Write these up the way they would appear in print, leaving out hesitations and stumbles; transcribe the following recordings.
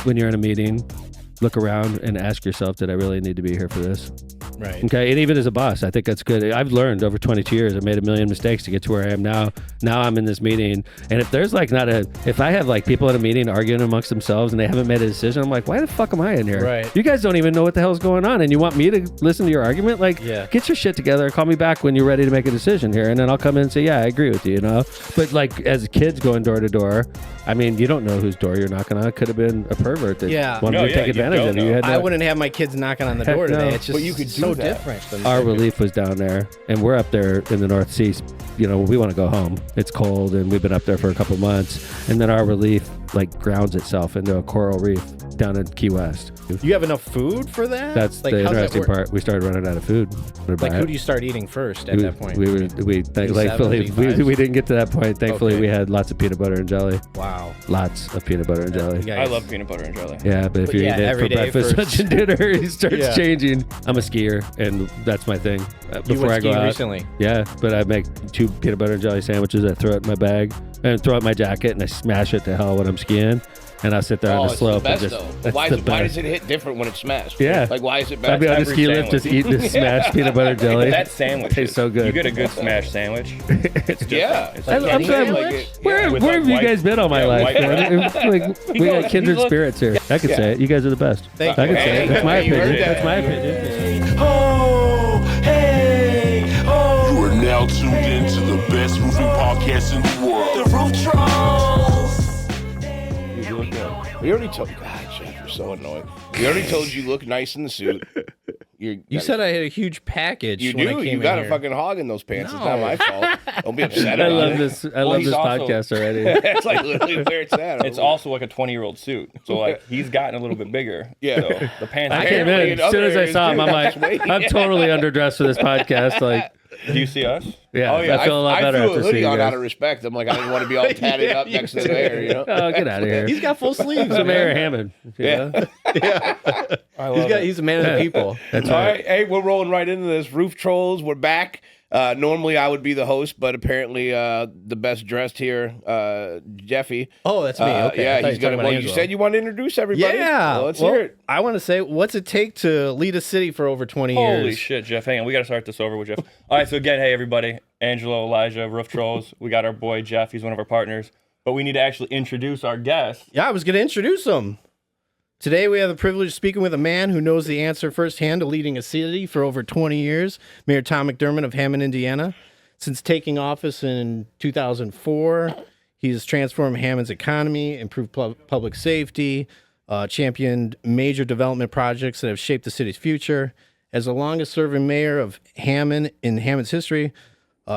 when you're in a meeting, look around and ask yourself, did I really need to be here for this? Right. Okay. And even as a boss, I think that's good. I've learned over 22 years. I've made a million mistakes to get to where I am now. Now I'm in this meeting. And if there's like if I have like people in a meeting arguing amongst themselves and they haven't made a decision, I'm like, why the fuck am I in here? Right. You guys don't even know what the hell's going on. And you want me to listen to your argument? Like, get your shit together. Call me back when you're ready to make a decision here. And then I'll come in and say, yeah, I agree with you, But like as kids going door to door, I mean, you don't know whose door you're knocking on. It could have been a pervert that wanted to take advantage of you. I wouldn't have my kids knocking on the door today. It's just you could so different. Our relief was down there, and we're up there in the North Sea. We want to go home. It's cold, and we've been up there for a couple months. And then our relief like grounds itself into a coral reef down in Key West. You have enough food for that? That's the interesting part. We started running out of food. Like, who do you start eating first at that point? Thankfully, we didn't get to that point. Thankfully, we had lots of peanut butter and jelly. Wow. Lots of peanut butter and jelly. I love peanut butter and jelly. Yeah, but if you eat it for breakfast, lunch, and dinner, it starts changing. I'm a skier, and that's my thing. Before I go out recently? Yeah, but I make 2 peanut butter and jelly sandwiches. I throw it in my bag and throw it in my jacket, and I smash it to hell when I'm skiing. And I'll sit there on the slope. It's the best, though. Why does it hit different when it's smashed? Yeah. Like, why is it best? I'd be on the ski lift just eating this smashed peanut butter jelly. That sandwich tastes so good. You get a good smashed sandwich. It's Where have you guys been all my life? We got kindred spirits here. I could say it. You guys are the best. I could say it. That's my opinion. That's my opinion. Oh, hey, oh. You are now tuned in to the best roofing podcast in the world, the Roof Trollz. We already told you. God, Jeff, you're so annoying. We already told you look nice in the suit. You said I had a huge package. You when do. I came You got in a fucking hog in those pants. No. It's not my fault. Don't be upset I about love it. this. I love this podcast already. It's like literally where it's at. It's also like a 20-year-old suit. So like he's gotten a little bit bigger. Yeah. So the pants. I came in as soon as I saw him. I'm like, I'm totally underdressed for this podcast. Like, do you see us? Yeah. Oh, yeah. I feel a lot better after seeing you. I threw a hoodie on guys. out of respect. I'm like, I didn't want to be all tatted up next to the mayor. Oh, get out of here. He's got full sleeves. He's Mayor Hammond. Yeah. He's a man of the people. That's all right. Hey, we're rolling right into this. Roof Trollz, we're back. Normally I would be the host, but apparently the best dressed here, Jeffy. Oh, that's me. Okay. Yeah, he's gonna. Well, you said you want to introduce everybody. Yeah, well, let's hear it. I want to say, what's it take to lead a city for over 20 years? Holy shit, Jeff! Hang on, we got to start this over with Jeff. All right, so again, hey everybody, Angelo, Elijah, Roof Trollz. We got our boy Jeff. He's one of our partners, but we need to actually introduce our guest. Yeah, I was going to introduce him. Today, we have the privilege of speaking with a man who knows the answer firsthand to leading a city for over 20 years, Mayor Tom McDermott of Hammond, Indiana. Since taking office in 2004, he has transformed Hammond's economy, improved public safety, championed major development projects that have shaped the city's future. As the longest-serving mayor of Hammond in Hammond's history,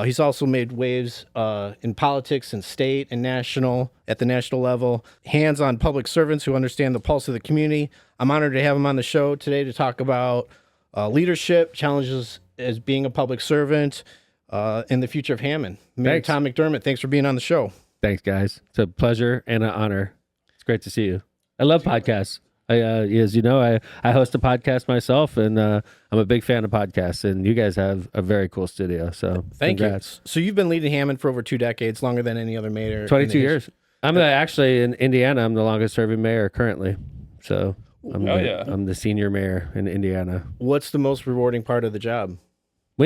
he's also made waves in politics and state and at the national level. Hands-on public servants who understand the pulse of the community. I'm honored to have him on the show today to talk about leadership, challenges as being a public servant, and the future of Hammond. Mayor Tom McDermott, thanks for being on the show. Thanks, guys. It's a pleasure and an honor. It's great to see you. I love podcasts. As you know, I host a podcast myself, and I'm a big fan of podcasts, and you guys have a very cool studio, so Thank congrats. you. So you've been leading Hammond for over 2 decades, longer than any other mayor. 22 years. I'm actually in Indiana. I'm the longest serving mayor currently, so I'm the senior mayor in Indiana. What's the most rewarding part of the job? I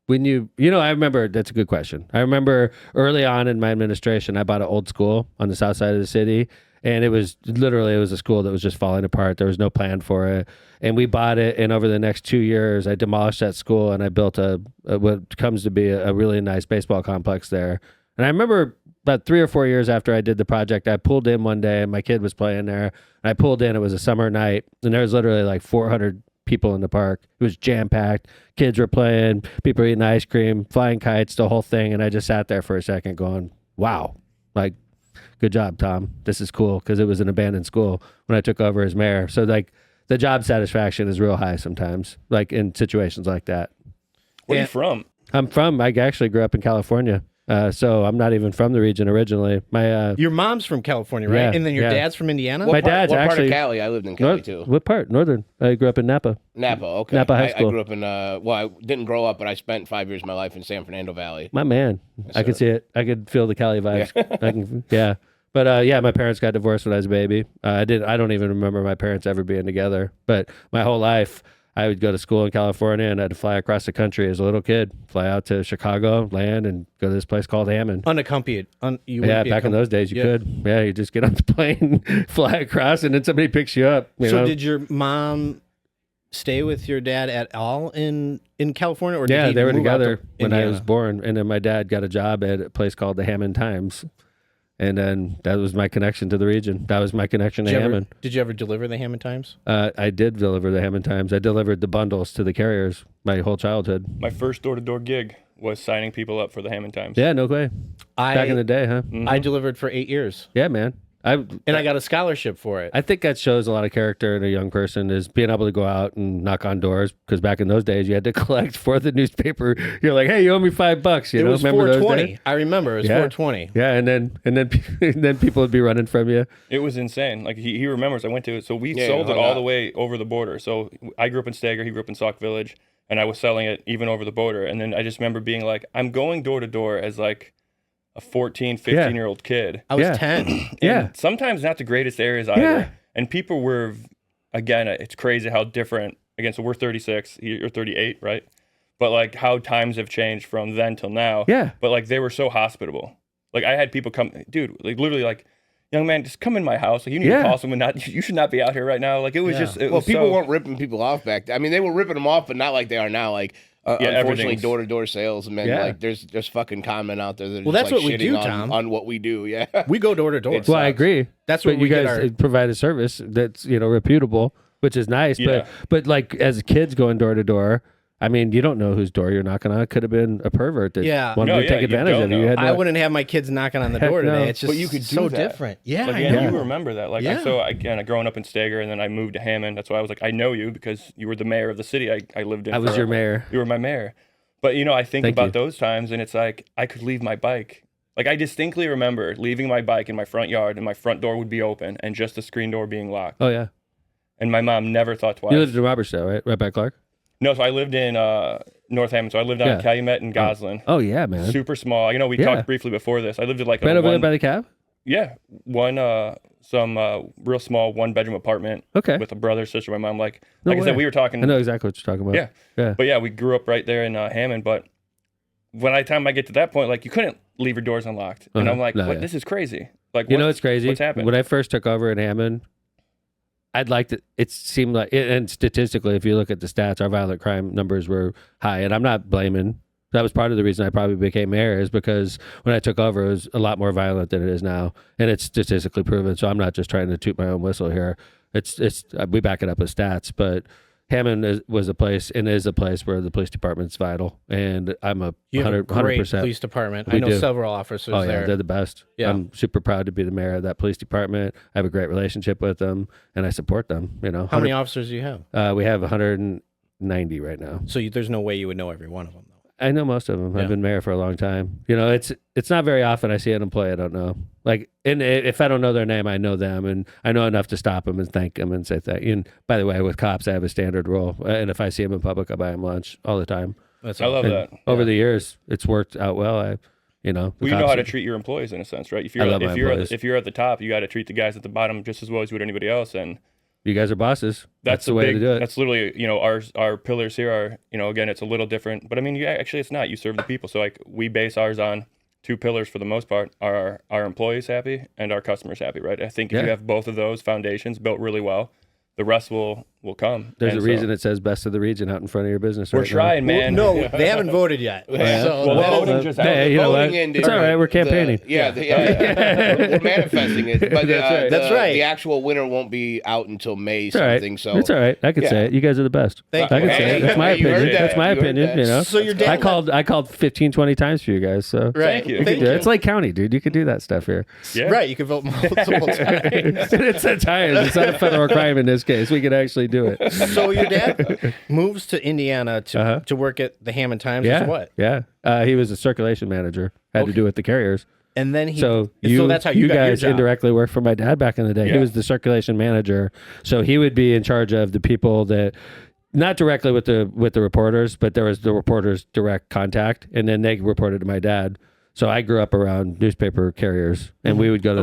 remember, that's a good question. I remember early on in my administration, I bought an old school on the south side of the city, and it was a school that was just falling apart. There was no plan for it. And we bought it, and over the next 2 years, I demolished that school, and I built what comes to be a really nice baseball complex there. And I remember about 3 or 4 years after I did the project, I pulled in one day, and my kid was playing there. And I pulled in, it was a summer night, and there was literally like 400 people in the park. It was jam-packed. Kids were playing, people were eating ice cream, flying kites, the whole thing. And I just sat there for a second going, wow, like, good job, Tom. This is cool, because it was an abandoned school when I took over as mayor. So like the job satisfaction is real high sometimes, like in situations like that. Where are you from? I actually grew up in California. So I'm not even from the region originally. Your mom's from California, right? Yeah, and then your dad's from Indiana? My dad's what actually... part of Cali? I lived in Cali, too. What part? Northern. I grew up in Napa. Napa, okay. Napa High School. I grew up in, I didn't grow up, but I spent 5 years of my life in San Fernando Valley. My man. I could see it. I could feel the Cali vibes. Yeah. But yeah, my parents got divorced when I was a baby. I don't even remember my parents ever being together. But my whole life, I would go to school in California, and I'd fly across the country as a little kid, fly out to Chicago, land, and go to this place called Hammond. Unaccompanied. Yeah, back in those days, you could. Yeah, you just get on the plane, fly across, and then somebody picks you up. You know? Did your mom stay with your dad at all in California? Or Yeah, did he they were move out together to when I Indiana? was born, and then my dad got a job at a place called the Hammond Times, and then that was my connection to the region. That was my connection to Hammond. Did you ever deliver the Hammond Times? I did deliver the Hammond Times. I delivered the bundles to the carriers my whole childhood. My first door-to-door gig was signing people up for the Hammond Times. Yeah, no way. Back in the day, huh? I delivered for 8 years. Yeah, man. I got a scholarship for it. I think that shows a lot of character in a young person, is being able to go out and knock on doors. Because back in those days, you had to collect for the newspaper. You're like, hey, you owe me $5. You It know, was remember those $4.20. days? I remember it was $4.20. Yeah, and then people would be running from you. It was insane. Like he remembers. I went to it. So we Yeah, sold it hung all out. the way over the border. So I grew up in Stager. He grew up in Sauk Village, and I was selling it even over the border. And then I just remember being like, I'm going door to door as like a 14, 15-year-old kid. I was Yeah. 10. Yeah. And sometimes not the greatest areas either. Yeah. And people were, again, it's crazy how different. Again, so we're 36, you're 38, right? But like how times have changed from then till now. Yeah. But like they were so hospitable. Like I had people come, dude, like literally like, young man, just come in my house. Like you need Yeah. to call someone. You should not be out here right now. Like it was just. It Well, was people so, weren't ripping people off back then. I mean, they were ripping them off, but not like they are now. Like, unfortunately, everything's- door-to-door salesmen, Yeah. like, there's fucking comment out there that Well, just, that's like, what we shitting do, on, Tom. on what we do. Yeah. We go door to door. It's- Well, I sucks. agree. That's but what you we get guys our. provide a service that's reputable, which is nice. Yeah. But like as kids going door to door, I mean, you don't know whose door you're knocking on. It could have been a pervert that Yeah. wanted No, to yeah, take you advantage don't of you. You know. had I no- wouldn't have my kids knocking on the Heck door today. no. It's just But you could do so that. different. Yeah, Like, I yeah, know. you remember that. Like, Yeah. so I growing up in Stager, and then I moved to Hammond. That's why I was like, I know you because you were the mayor of the city I lived in. I was for- your mayor. You were my mayor. But I think Thank about you. those times, and it's like I could leave my bike. Like I distinctly remember leaving my bike in my front yard, and my front door would be open, and just the screen door being locked. Oh yeah, And my mom never thought twice. you lived in Robertsdale, right? Right by Clark. No, so I lived in North Hammond. So I lived on Yeah. Calumet and Goslin. Oh yeah, man. Super small. We Yeah. talked briefly before this. I lived in like Right a over there one, by the cab. one real small 1-bedroom apartment. Okay. With a brother, sister, my mom. Like No I said, way. we were talking. I know exactly what you're talking about. Yeah. Yeah. But yeah, we grew up right there in Hammond. But time I get to that point, like you couldn't leave your doors unlocked, and I'm like, No, what? yeah. This is crazy. Like You know what's crazy? What's happened? When I first took over in Hammond, I'd like to. It seemed like, and statistically, if you look at the stats, our violent crime numbers were high, and I'm not blaming. That was part of the reason I probably became mayor, is because when I took over, it was a lot more violent than it is now, and it's statistically proven. So I'm not just trying to toot my own whistle here. It's we back it up with stats, but Hammond was a place and is a place where the police department's vital, and I'm a You have a 100%. great police department. I We know do. several officers Oh yeah, there. they're the best. Yeah. I'm super proud to be the mayor of that police department. I have a great relationship with them, and I support them. How many officers do you have? We have 190 right now. So there's no way you would know every one of them, though. I know most of them. Yeah. I've been mayor for a long time. It's not very often I see an employee I don't know. Like, and if I don't know their name, I know them, and I know enough to stop them and thank them and say thank you. And by the way, with cops, I have a standard rule, and if I see them in public, I buy them lunch all the time. That's I love And that. over the years, it's worked out well. Well, you know cops- how to treat your employees in a sense, right? If I love my if employees. you're at the top, you got to treat the guys at the bottom just as well as you would anybody else, and You guys are bosses. That's the way to do it. That's literally, our pillars here are, again, it's a little different, but I mean, actually it's not. You serve the people. So like we base ours on 2 pillars for the most part. Are our employees happy and our customers happy, right? I think if Yeah. you have both of those foundations built really well, the rest will come. There's And a so reason it says best of the region out in front of your business. we're right now. trying, man. No, they haven't voted yet. Yeah. So Well, the that is- voting just happened. Hey, you know what? Voting ended. It's all right. We're campaigning. We're manifesting it. But That's right. That's right. The actual winner won't be out until May It's all right. something. So It's all right. I could say Yeah. it. You guys are the best. Thank I you. can say it. That's my You heard opinion. that. That's my You heard opinion. that. You know. So your dad I called 15, 20 times for you guys. So Right. Thank you. You can do it. It's like county, dude. You can do that stuff here. Yeah. Right, you can vote multiple times. It's at times. It's not a federal crime in this case. We can actually do it. So your dad moves to Indiana to work at the Hammond Times. Yeah. Or what? Yeah. He was a circulation manager. Had to do with the carriers. And then So that's how you got your guys job. indirectly worked for my dad back in the day. He Yeah. was the circulation manager, so he would be in charge of the people that, not directly with the reporters, but there was the reporters' direct contact, and then they reported to my dad. So I grew up around newspaper carriers, and we would go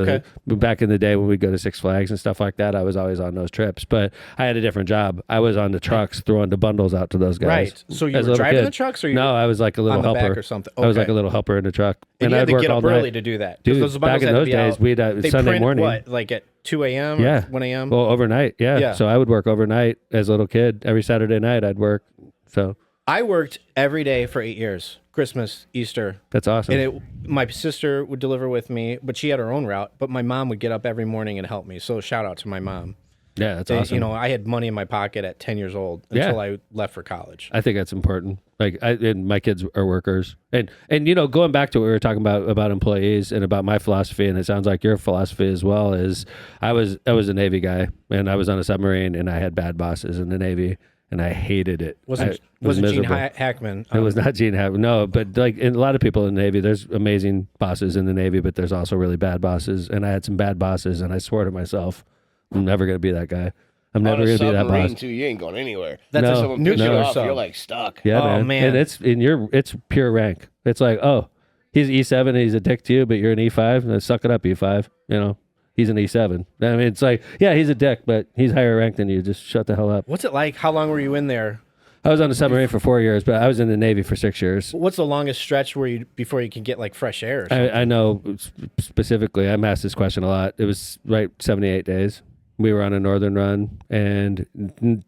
to back in the day when we'd go to Six Flags and stuff like that. I was always on those trips, but I had a different job. I was on the trucks throwing the bundles out to those guys. Right. So you as a were little driving kid. the trucks, or you No, I was like a little on the helper back or something? I was like Okay. a little helper in the truck, and you had I'd to work get all up night. early to do that. 'Cause Dude, those back bundles in had to those be days, out. we'd They Sunday print, morning. what, like at 2 a.m. Yeah. or 1 a.m. Well, overnight, yeah. Yeah. So I would work overnight as a little kid. Every Saturday night, I'd work. So I worked every day for 8 years. Christmas, Easter. that's awesome. And my sister would deliver with me, but she had her own route. But my mom would get up every morning and help me. So shout out to my mom. Yeah, that's And, awesome. You know, I had money in my pocket at 10 years old Yeah. until I left for college. I think that's important. Like, and my kids are workers, and you know, going back to what we were talking about employees and about my philosophy, and it sounds like your philosophy as well. Is I was a Navy guy, and I was on a submarine, and I had bad bosses in the Navy, and I hated it. Wasn't was Gene miserable. Hackman? It was not Gene Hackman. No, but like in a lot of people in the Navy, there's amazing bosses in the Navy, but there's also really bad bosses. And I had some bad bosses, and I swore to myself, I'm never going to be that guy. I'm never On a going to be that submarine, boss. too, you ain't going anywhere. That's No. If someone a pisses you nuclear off, sub. you're like stuck. Yeah, Oh, man. And it's pure rank. It's like, oh, he's E7 and he's a dick to you, but you're an E5. Now suck it up, E5. You know, he's an E7. I mean, it's like, yeah, he's a dick, but he's higher ranked than you. Just shut the hell up. What's it like? How long were you in there? I was on a submarine for 4 years, but I was in the Navy for 6 years. What's the longest stretch before you can get like fresh air? Or something? I know specifically, I'm asked this question a lot. It was right 78 days. We were on a northern run, and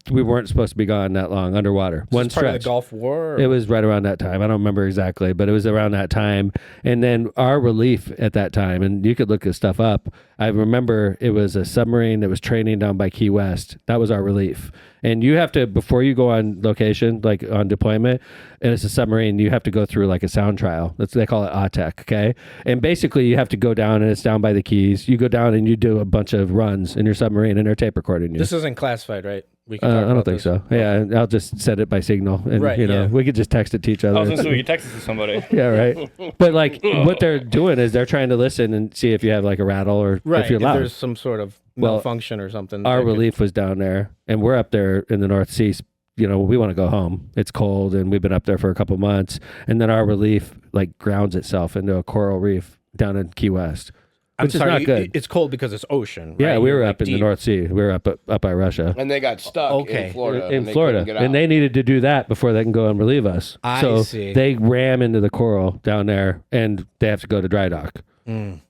we weren't supposed to be gone that long underwater. One Is this part of stretch. the Gulf War? Or? It was right around that time. I don't remember exactly, but it was around that time. And then our relief at that time, and you could look this stuff up. I remember it was a submarine that was training down by Key West. That was our relief. And you have to, before you go on location, like on deployment, and it's a submarine, you have to go through like a sound trial. They call it ATEC, okay? And basically you have to go down, and it's down by the Keys. You go down and you do a bunch of runs in your submarine, and they're tape recording you. This isn't classified, right? We can talk I don't about think this. so. Yeah, I'll just send it by signal, and Right, you know, yeah. we could just text it to each I other. was gonna say you texted to somebody. Yeah, right. But like what they're doing is they're trying to listen and see if you have like a rattle or Right. if you're If loud. there's some sort of Well, malfunction or something. Our that could- relief was down there, and we're up there in the North Sea. You know, we want to go home. It's cold, and we've been up there for a couple months. And then our relief like grounds itself into a coral reef down in Key West, I'm which is sorry, not good. It's cold because it's ocean. Yeah, right? we You're, were like, up in the deep. North Sea. We were up by Russia. And they got stuck Okay. in Florida. In and they Florida, couldn't get out. and they needed to do that before they can go and relieve us. I so see. they ram into the coral down there, and they have to go to dry dock.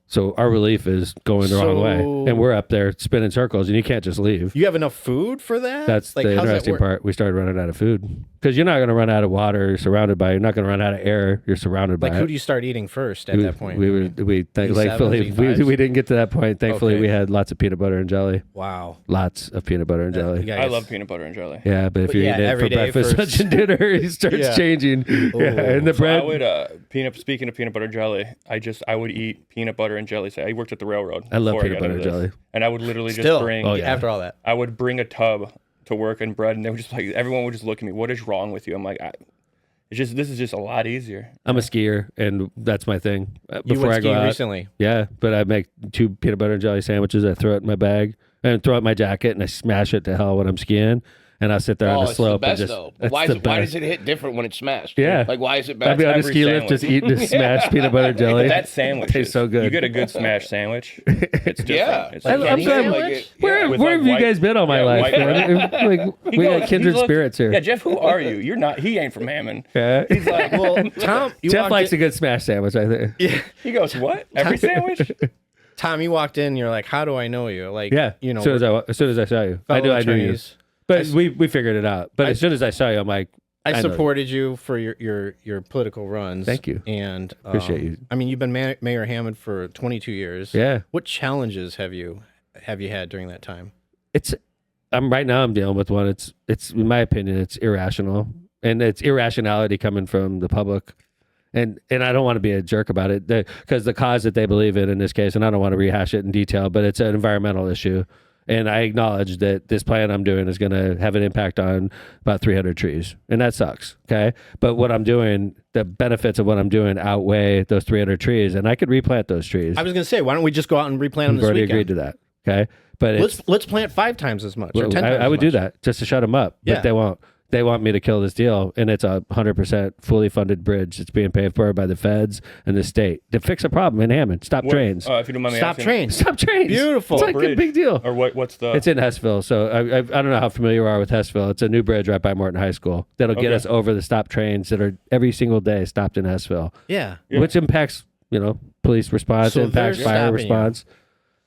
So our relief is going the wrong way, So- and we're up there spinning circles, and you can't just leave. You have enough food for that? That's like, the how's that interesting work? part. We started running out of food because you're not going to run out of water. You're surrounded by. You're not going to run out of air. You're surrounded Like, by. who it. do you start eating first at that point? Thankfully, E7s, we E5s? didn't get to that point. Thankfully, Okay. we had lots of peanut butter and jelly. Wow. Lots of peanut butter and jelly. Yeah, I love peanut butter and jelly. Yeah, but if But you're yeah, eating it every for day breakfast, first. lunch, and dinner, it starts Yeah. changing. Yeah, and the So I bread. would speaking of peanut butter jelly, I would eat peanut butter and jelly. So I worked at the railroad. I love before peanut got butter into and this. jelly. And I would literally Still, just bring. Oh, yeah. after all that. I would bring a tub to work and bread, and they would just like everyone would just look at me. What is wrong with you? I'm like, this is just a lot easier. I'm a skier, and that's my thing. You Before went I go skiing out, recently. yeah, but I make 2 peanut butter and jelly sandwiches. I throw it in my bag and throw it in my jacket, and I smash it to hell when I'm skiing. And I'll sit there on Oh, the it's the slope best, and just. though. That's Why the why best. does it hit different when it's smashed? Yeah. Like, why is it I'd best? be on a every ski lift just sandwich. eating the smashed peanut butter and jelly. That sandwich tastes so good. You get a good smash sandwich. It's different. Yeah. It's Like, I'm yeah, sorry, like it- Where, yeah. With, where like, have you white- guys been all my yeah, life? white Man? Like, He we goes- got kindred he looked- spirits here. Yeah, Jeff, who are you? You're not. He ain't from Hammond. Yeah. He's like, well, Tom, you Jeff walked likes in, a good smash sandwich, I think. yeah. He goes, what? Every sandwich? Tom, you walked in, and you're like, how do I know you? Like, Yeah. you know, as soon as I saw you, I fellow knew you. attorneys. But we figured it out. But as soon as I saw you, I'm like, I know you. supported you for your political runs. Thank you. And Appreciate you. I mean, you've been Mayor Hammond for 22 years. Yeah. What challenges have you had during that time? I'm dealing with one. It's in my opinion, it's irrational, and it's irrationality coming from the public. And I don't want to be a jerk about it because the cause that they believe in this case, and I don't want to rehash it in detail, but it's an environmental issue. And I acknowledge that this plan I'm doing is going to have an impact on about 300 trees. And that sucks. Okay. But what I'm doing, the benefits of what I'm doing outweigh those 300 trees. And I could replant those trees. I was going to say, why don't we just go out and replant them We've this already weekend? agreed to that. Okay. But Let's plant 5 times as much or well, 10 times I would as do much. that just to shut them up, Yeah. but they won't. they want me to kill this deal, and it's a 100% fully funded bridge. It's being paid for by the feds and the state to fix a problem in Hammond. Stop trains. If you don't mind me Stop asking, trains. Stop trains. Beautiful. It's like a bridge. big deal. Or what's the? It's in Hessville, so I don't know how familiar you are with Hessville. It's a new bridge right by Morton High School that'll get Okay. us over the stop trains that are every single day stopped in Hessville, Yeah. which impacts police response, So impacts they're fire stopping response.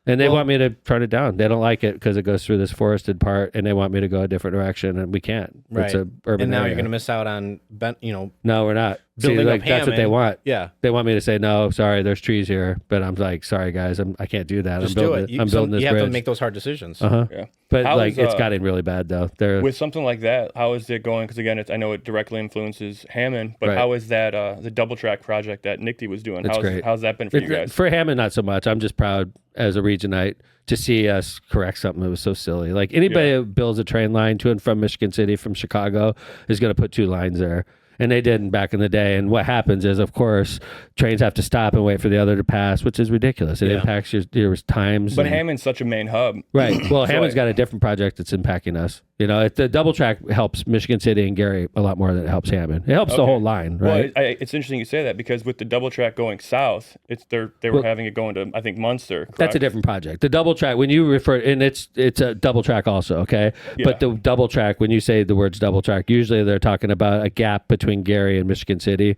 And they Well- want me to turn it down. They don't like it because it goes through this forested part, and they want me to go a different direction, and we can't. Right. It's a urban And now area. you're going to miss out on, No, we're not. building up That's what they Hammond. want. Yeah. They want me to say no. Sorry, there's trees here, but I'm like, sorry guys, I can't do that. Just I'm do building it. I'm building this you bridge. have to make those hard decisions. Uh-huh. Yeah. But How like, is, it's gotten really bad though. They're With something like that, how is it going? Because again, I know it directly influences Hammond, but Right. how is that the double track project that Nicky was doing? It's great. How's that been for you guys? For Hammond, not so much. I'm just proud as a Regionite to see us correct something that was so silly. Like anybody who builds a train line to and from Michigan City from Chicago is going to put 2 lines there. And they didn't back in the day. And what happens is, of course, trains have to stop and wait for the other to pass, which is ridiculous. It impacts your times. But and- Hammond's such a main hub. Right. Well, So Hammond's got a different project that's impacting us. The double track helps Michigan City and Gary a lot more than it helps Hammond. It helps the whole line, right? Well, it's interesting you say that because with the double track going south, they were having it going to, I think, Munster. That's a correct? different project. The double track, when you refer, and it's a double track also, okay? Yeah. But the double track, when you say the words double track, usually they're talking about a gap between Gary and Michigan City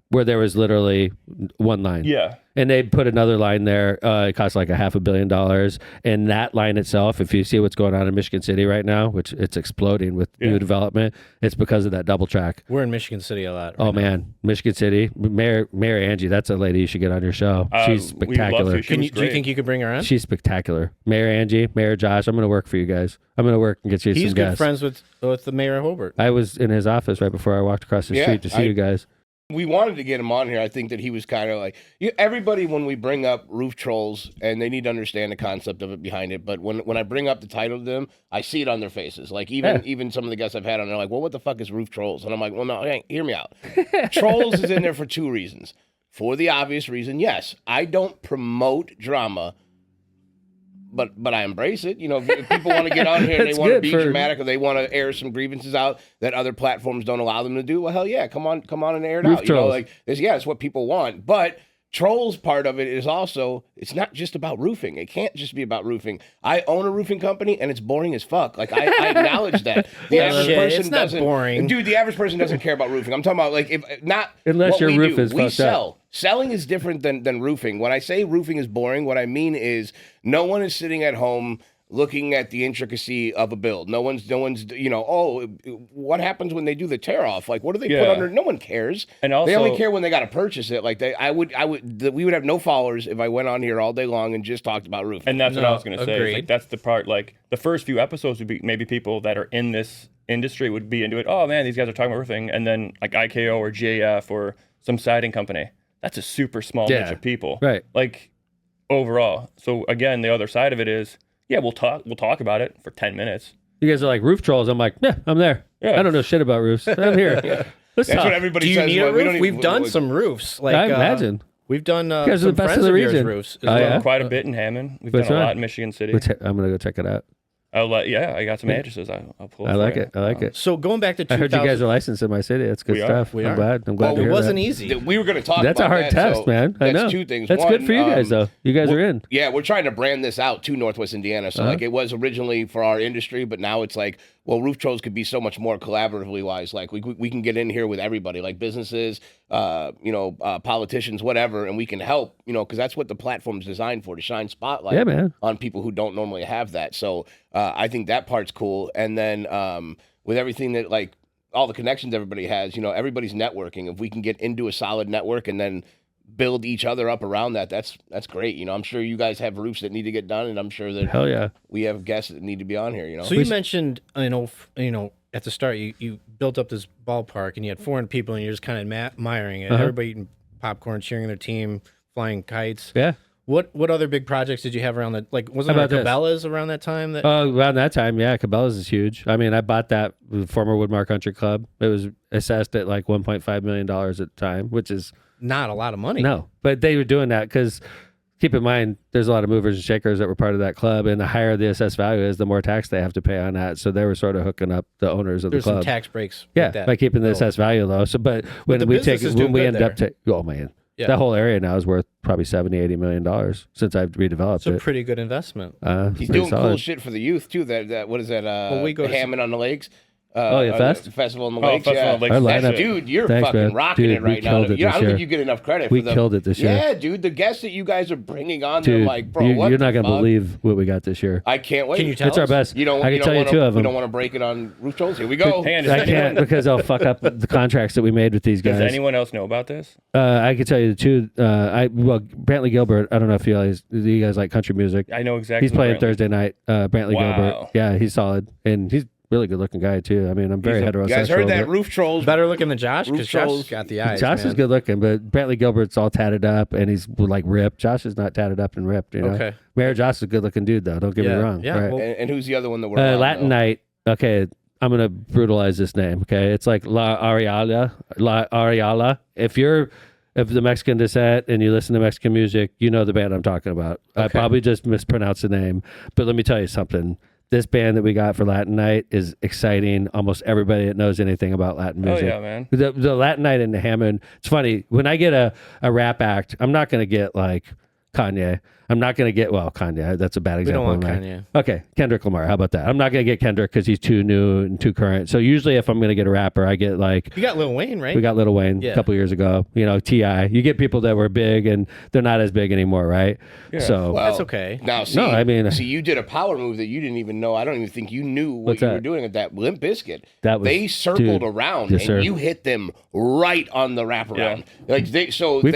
where there was literally 1 line. Yeah. And they put another line there. It cost like $500 million. And that line itself, if you see what's going on in Michigan City right now, which it's exploding with new development, it's because of that double track. We're in Michigan City a lot. Oh man, Michigan City, Mayor Angie, that's a lady you should get on your show. She's We'd love spectacular. to. She was Do you great. think you could bring her on? She's spectacular. Mayor Angie, Mayor Josh, I'm going to work for you guys. I'm going to work and get you He's some good guests. friends with the mayor of Hobart. I was in his office right before I walked across the Yeah, street to see you guys. We wanted to get him on here. I think that he was kind of like everybody when we bring up Roof Trollz, and they need to understand the concept of it behind it. But when I bring up the title to them, I see it on their faces. Like even some of the guests I've had on, they're like, "Well, what the fuck is Roof Trollz?" And I'm like, "Well, no, hey, hear me out. Trolls is in there for 2 reasons. For the obvious reason, yes, I don't promote drama." But I embrace it. If people want to get on here and they That's want to good be for- dramatic or they want to air some grievances out that other platforms don't allow them to do, well, hell yeah, come on and air it Roof out. Trollz. It's what people want. But Trolls part of it is also, it's not just about roofing. It can't just be about roofing. I own a roofing company and it's boring as fuck. Like I acknowledge that. The average Bullshit, person it's not doesn't. boring. Dude, the average person doesn't care about roofing. I'm talking about like if not Unless what your we roof do. is We fucked sell. up. Selling is different than roofing. When I say roofing is boring, what I mean is no one is sitting at home looking at the intricacy of a build. No one's, what happens when they do the tear off? Like, what do they put Yeah. under? No one cares. And they only also- care when they got to purchase it. Like we would have no followers if I went on here all day long and just talked about roofing. And that's what I was going to say. It's agreed. like, that's the part, like, the first few episodes would be maybe people that are in this industry would be into it. Oh, man, these guys are talking about roofing. And then, like, IKO or GAF or some siding company. That's a super small niche of people. Right. Like, overall. So, again, the other side of it is, yeah, we'll talk about it for 10 minutes. You guys are like Roof Trolls. I'm like, yeah, I'm there. Yeah. I don't know shit about roofs. I'm here. Let's That's talk. what everybody Do you says. need well, a we don't roof? even- We've done some roofs. Like I imagine. We've done guys are some the best friends of the of yours region. roofs. Oh, yeah? Quite a bit in Hammond. We've Which done a one? lot in Michigan City. I'm going to go check it out. I got some addresses. I'll pull. I for like you. it. I like it. So going back to I 2000, heard you guys are licensed in my city. That's good We are. stuff. We I'm are. glad. I'm glad well, to it hear wasn't that. easy. We were going to talk That's about a hard that, test, so man. I know. That's 2 things. That's One, good for you guys, though. You guys are in. Yeah, we're trying to brand this out to Northwest Indiana. So like it was originally for our industry, but now it's like, well, Roof Trollz could be so much more collaboratively wise. Like we can get in here with everybody, like businesses, politicians, whatever, and we can help, because that's what the platform's designed for, to shine spotlight Yeah, man. on people who don't normally have that. So I think that part's cool. And then with everything that like all the connections everybody has, everybody's networking. If we can get into a solid network and then build each other up around that, that's great. I'm sure you guys have roofs that need to get done, and I'm sure that Hell yeah. we have guests that need to be on here. So you mentioned, at the start, you built up this ballpark and you had 400 people and you're just kind of admiring it. Everybody eating popcorn, cheering their team, flying kites. Yeah. What other big projects did you have around that? Like, wasn't How there about this? Cabela's around that time? That Around that time, yeah, Cabela's is huge. I mean, I bought that with former Woodmar Country Club. It was assessed at like $1.5 million at the time, which is not a lot of money. no. But they were doing that because keep in mind, there's a lot of movers and shakers that were part of that club, and the higher the assessed value is, the more tax they have to pay on that. So they were sort of hooking up the owners of There's the club. some tax breaks. Yeah, with that. by keeping the assessed value low. So, but when the we business is doing we good end up oh man, Yeah. that whole area now is worth probably $70-80 million since I've redeveloped It's a it. pretty good investment. He's pretty doing cool solid. shit for the youth too. That what is that? we go to Hammond on the Lakes. Fest? Festival on the Oh, Lakes. Festival yeah. on the Lakes. Our That's- lineup- dude, you're Thanks, fucking man. rocking Dude, it right we now. killed it I don't this think year. you get enough credit. We for the, killed it this year. Yeah, dude, the guests that you guys are bringing on, they're Dude, like, bro, you're what not the going to fuck? believe what we got this year. I can't wait. Can you tell It's our us? best. You don't. I can tell you wanna, two of We them. don't want to break it on Roof Trollz. Here we go. Hang on, I can't because they'll fuck up the contracts that we made with these guys. Does anyone else know about this? I can tell you the two. Brantley Gilbert. I don't know if you guys like country music. I know exactly. He's playing Brantley. Thursday night. Brantley Wow. Gilbert. Yeah, he's solid, and he's a really good looking guy too. I mean, I'm very heterosexual. You guys heard that? but- Roof Trollz. Better looking than Josh because Roof Josh Trollz. has got the eyes. Josh is man. good looking, but Brantley Gilbert's all tatted up and he's like ripped. Josh is not tatted up and ripped. You know? Okay. Mayor Josh is a good looking dude though. Don't get me Yeah, wrong. yeah, Right. well- And who's the other one that we're on, Latin though? Night. Okay, I'm gonna brutalize this name. Okay, it's like La Areala. If you're of the Mexican descent and you listen to Mexican music, you know the band I'm talking about. I Okay. probably just mispronounced the name, but let me tell you something. This band that we got for Latin Night is exciting. Almost everybody that knows anything about Latin Oh music. yeah, man. The Latin Night in Hammond. It's funny when I get a rap act. I'm not going to get like Kanye. I'm not going to get Kanye. That's a bad We example. don't want of mine. Kanye. Okay, Kendrick Lamar. How about that? I'm not going to get Kendrick because he's too new and too current. So usually, if I'm going to get a rapper, I get like You got Lil Wayne, right? we got Lil Wayne Yeah. a couple years ago. You know, T.I. You get people that were big and they're not as big anymore, right? Yeah. So Well, That's okay. Now, see, No, I mean- see, you did a power move that you didn't even know. I don't even think you knew what What's you that? were doing at that Limp Bizkit. That was- they circled dude. around Yes, and sir. you hit them right on the wraparound. Like We've they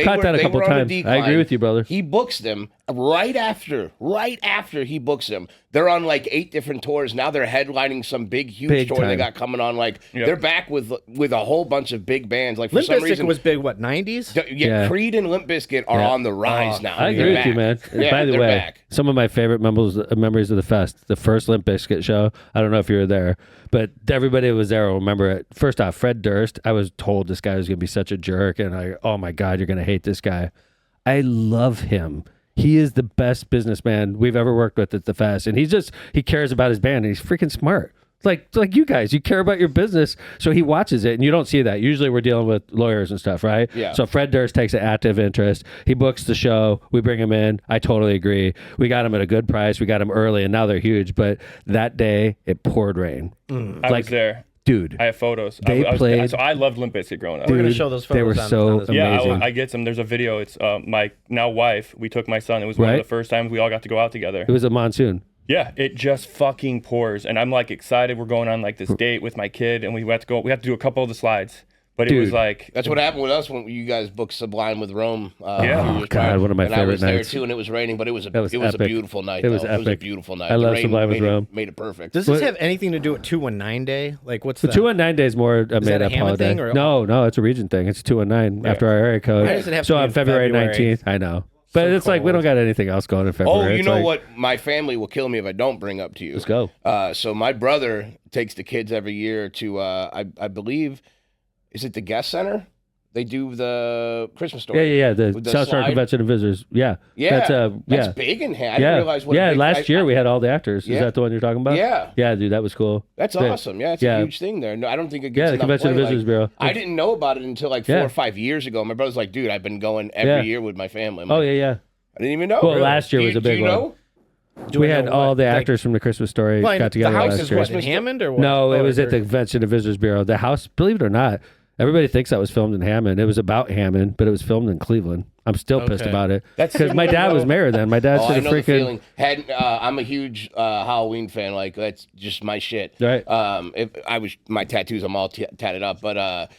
caught were, that a they couple were on times. decline. I agree with you, brother. He books them right after he books them. They're on like 8 different tours. Now they're headlining some huge Big tour they time. got coming on. Like Yep. they're back with a whole bunch of big bands. Like for Limp some Bizkit reason was big, what, 90s? Yeah. Creed and Limp Bizkit are Yeah. on the rise now. I They're agree with you, man. back. Yeah, By the they're way, back. some of my favorite memories of the fest, the first Limp Bizkit show. I don't know if you were there, but everybody who was there will remember it. First off, Fred Durst. I was told this guy was going to be such a jerk, and oh my God, you're going to hate this guy. I love him. He is the best businessman we've ever worked with at the fest, and he cares about his band, and he's freaking smart. Like you guys, you care about your business, so he watches it, and you don't see that. Usually, we're dealing with lawyers and stuff, right? Yeah. So Fred Durst takes an active interest. He books the show. We bring him in. I totally agree. We got him at a good price. We got him early, and now they're huge. But that day, it poured rain. I was there. Dude, I have photos. They played- So I loved Limp Bizkit growing up. We're going to Dude, show those they were photos so on this Yeah, amazing. I get some. There's a video. It's my now wife. We took my son. It was one Right. of the first times we all got to go out together. it was a monsoon. Yeah, it just fucking pours, and I'm like excited. We're going on like this date with my kid, and we had to go. We had to do a couple of the slides, but it was Dude. like That's what happened with us when you guys booked Sublime with Rome. Yeah. a few Oh, years God, prior. one of my and I favorite was there nights. too, and it was raining, but it was a was a epic. beautiful night. It was though. It was a epic. beautiful night. I The love rain Sublime with made it- Rome. Made it perfect. Does this have anything to do with 219 Day? Like, what's The that? 219 day is more a that made a up Hammond holiday. thing, or- No, it's a region thing. It's 219 after our area code. Why does it have so to be on in February February? 19th, I know. But So it's like we cold. don't got anything else going in February. Oh, you It's know like, what? My family will kill me if I don't bring up to you. Let's go. So my brother takes the kids every year to, I believe, is it the Guest Center? They do the Christmas story. Yeah. The With the South Star slide. Convention and Visitors. Yeah. Yeah, That's big in hand. I yeah. didn't realize what. a Yeah. big- Last year we had all the actors. Yeah. Is that the one you're talking about? Yeah. Yeah, dude, that was cool. That's Yeah. awesome. Yeah, it's Yeah. a huge thing there. No, I don't think it gets Yeah, the enough Convention and play. Visitors Bureau. I didn't know about it until like 4 Yeah. or 5 years ago. My brother's like, dude, I've been going every Yeah. year with my family. I'm Oh like, yeah. I didn't even know. Well, really. last year Do was you- a big do you one. know? We had know all what? the Like- actors from the Christmas Story Well, got together the house last is year. what, in Hammond or what? No, it Oh, was at the or- Convention and Visitors Bureau. The house, believe it or not, everybody thinks that was filmed in Hammond. It was about Hammond, but it was filmed in Cleveland. I'm still pissed Okay. about it. That's Because my dad was mayor then. My dad Oh, should I have know the freaking. feeling. I'm a huge Halloween fan. Like that's just my shit. Right. If I was my tattoos, I'm all tatted up. But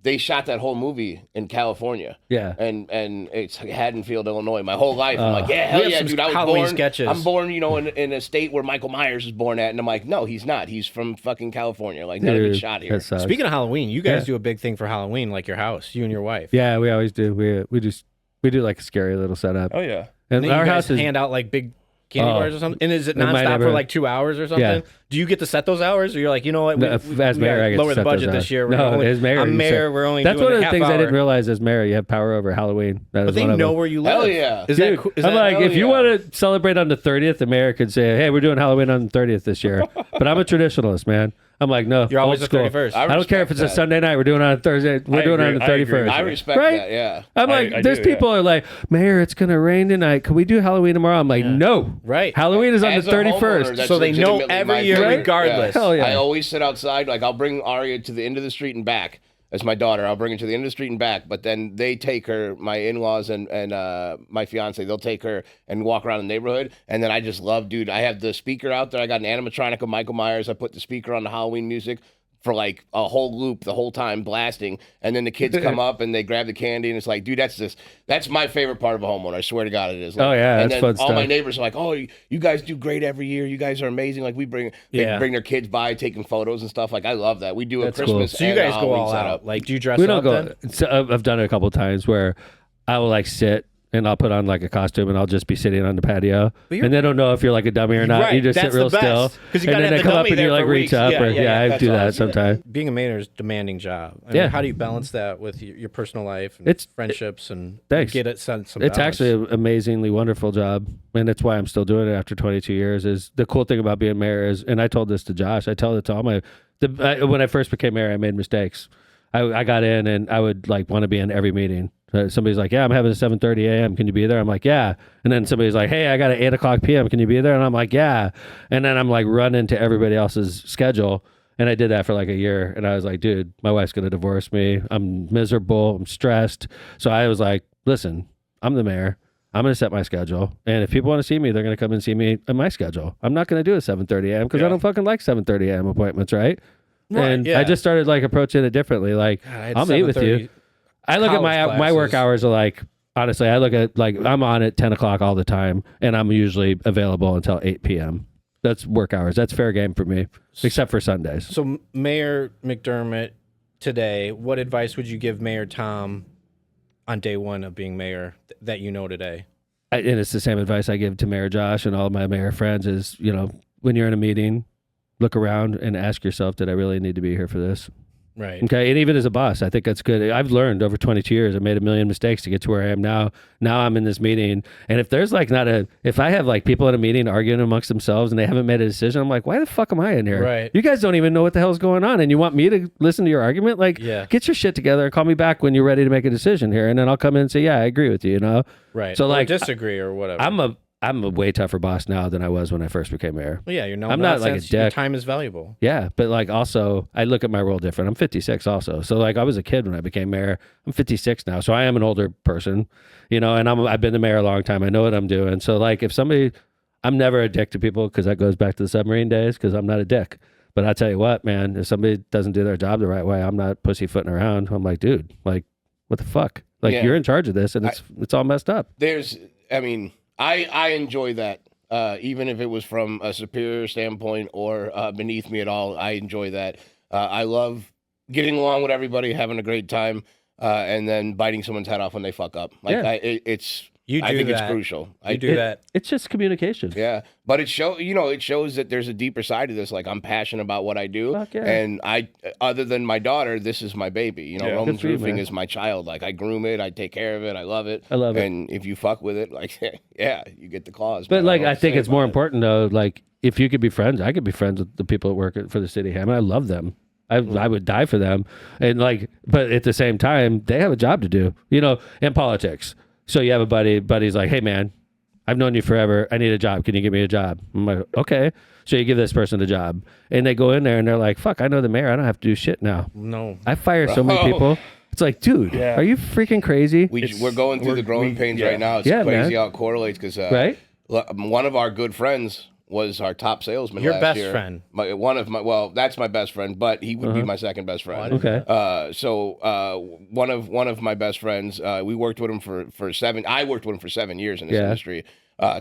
they shot that whole movie in California. Yeah. And it's Haddonfield, Illinois. My whole life, I'm like, yeah, We hell have yeah, some dude. I was Halloween born. sketches. I'm born, in a state where Michael Myers is born at, and I'm like, no, he's not. He's from fucking California. Like none of it's Dude, shot here. that sucks. Speaking of Halloween, you guys Yeah. do a big thing for Halloween, like your house, you and your wife. Yeah, we always do. We do like a scary little setup. oh yeah. And And then our you house guys is hand out like big candy bars or something? And is it in my nonstop for neighborhood. like 2 hours or something? Yeah. Do you get to set those hours, or you're like, you know what, we As mayor, gotta I get lower to the set budget those this hours. year? No, as mayor, I'm you mayor. set- We're only That's doing one of a the half things I hour. didn't realize as mayor. You have power over Halloween. That But is they one of know them. where you live. Hell yeah. Is Dude, that? Is I'm that like, hell if you yeah. want to celebrate on the 30th, the mayor could say, "Hey, we're doing Halloween on the 30th this year." But I'm a traditionalist, man. I'm like, no, You're always old the school. 31st. I don't care if it's a respect that. Sunday night. We're doing it on Thursday. We're doing it on the I agree 31st. with I you. respect Right? that. Yeah. I'm like, I there's do, people are like, Mayor, it's gonna rain tonight. Can we do Halloween tomorrow? I'm like, no. Right. Halloween is on As the a homeowner, 31st. that's So they know legitimately every my year favorite. regardless. Hell yeah. I always sit outside. Like I'll bring Aria to the end of the street and back. As my daughter, I'll bring her to the end of the street and back. But then they take her, my in-laws and my fiance, they'll take her and walk around the neighborhood. And then I just love, dude. I have the speaker out there. I got an animatronic of Michael Myers. I put the speaker on the Halloween music for like a whole loop the whole time blasting, and then the kids come up and they grab the candy, and it's like, dude, that's my favorite part of a homeowner. I swear to God, it is. Like, Oh, yeah, and that's then fun all my stuff. neighbors are like, oh, you guys do great every year. You guys are amazing. Like they bring their kids by, taking photos and stuff. Like I love that. We do a That's cool. Christmas. So you and guys go Halloween all setup. out. Like, do you dress We up don't then? go. So I've done it a couple times where I will like sit and I'll put on like a costume and I'll just be sitting on the patio, and they don't know if you're like a dummy or not. Right, You just sit that's real the best. still, 'Cause you and gotta then have they the come up dummy and you there like for reach weeks. up. Yeah, or, yeah, I that's do that awesome. sometimes. Being a mayor is a demanding job. I mean, Yeah. how do you balance that with your personal life and It's- friendships and Thanks. get it some It's balance? actually an amazingly wonderful job, and that's why I'm still doing it after 22 years. Is the cool thing about being mayor is, and I told this to Josh. I tell it to all my. When I first became mayor, I made mistakes. I got in and I would like want to be in every meeting. Somebody's like, "Yeah, I'm having a 7:30 a.m. Can you be there?" I'm like, "Yeah." And then somebody's like, "Hey, I got an 8:00 p.m. Can you be there?" And I'm like, "Yeah." And then I'm like running to everybody else's schedule. And I did that for like a year. And I was like, dude, my wife's going to divorce me. I'm miserable. I'm stressed. So I was like, listen, I'm the mayor. I'm going to set my schedule. And if people want to see me, they're going to come and see me in my schedule. I'm not going to do a 7:30 a.m. because I don't fucking like 7:30 a.m. appointments, right? And yeah. I just started like approaching it differently. Like, I had I'll meet with 7:30 you. I look at college my work classes. hours are like, honestly, I look at like, I'm on at 10 o'clock all the time, and I'm usually available until 8 p.m. That's work hours. That's fair game for me, except for Sundays. So, Mayor McDermott, today, what advice would you give Mayor Tom on day one of being mayor that you know today? And it's the same advice I give to Mayor Josh and all my mayor friends is, when you're in a meeting, look around and ask yourself, did I really need to be here for this? Right. Okay. And even as a boss, I think that's good. I've learned over 22 years, I made a million mistakes to get to where I am now. Now I'm in this meeting. And if there's like if I have like people in a meeting arguing amongst themselves and they haven't made a decision, I'm like, why the fuck am I in here? Right. You guys don't even know what the hell's going on. And you want me to listen to your argument? Like, Yeah. get your shit together and call me back when you're ready to make a decision here. And then I'll come in and say, yeah, I agree with you, Right. So Or like, disagree or whatever. I'm a way tougher boss now than I was when I first became mayor. Well, yeah, you're no I'm not like a nonsense. Your dick. time is valuable. Yeah, but like also, I look at my role different. I'm 56 also. So like I was a kid when I became mayor. I'm 56 now. So I am an older person, and I've been the mayor a long time. I know what I'm doing. So like if I'm never a dick to people because that goes back to the submarine days because I'm not a dick. But I tell you what, man, if somebody doesn't do their job the right way, I'm not pussyfooting around. I'm like, dude, like what the fuck? Like Yeah. you're in charge of this and it's all messed up. I enjoy that. Even if it was from a superior standpoint or beneath me at all, I enjoy that. I love getting along with everybody, having a great time, and then biting someone's head off when they fuck up. Like Yeah. You I do think that. it's crucial. You do that. It's just communication. Yeah, but it shows that there's a deeper side to this. Like I'm passionate about what I do, Fuck yeah. and other than my daughter, this is my baby. Roman's Good for you, Roofing man. is my child. Like I groom it, I take care of it, I love it. I love it. And if you fuck with it, like yeah, you get the claws. But man. like, don't know I what to think say it's more about it. important though. Like, if you could be friends, I could be friends with the people that work for the city of Hammond. I love them. I would die for them. And like, but at the same time, they have a job to do. In politics. So you have a buddy's like, hey man, I've known you forever. I need a job. Can you give me a job? I'm like, okay. So you give this person a job, and they go in there and they're like, fuck, I know the mayor. I don't have to do shit now. No. I fire so many people. It's like, dude, are you freaking crazy? We're going through the growing pains right now. It's Yeah, crazy man. how it correlates because Right? one of our good friends was our top salesman. Your last best year. friend. That's my best friend, but he would be my second best friend. Okay. One of my best friends, we worked with him for 7. I worked with him for 7 years in this industry.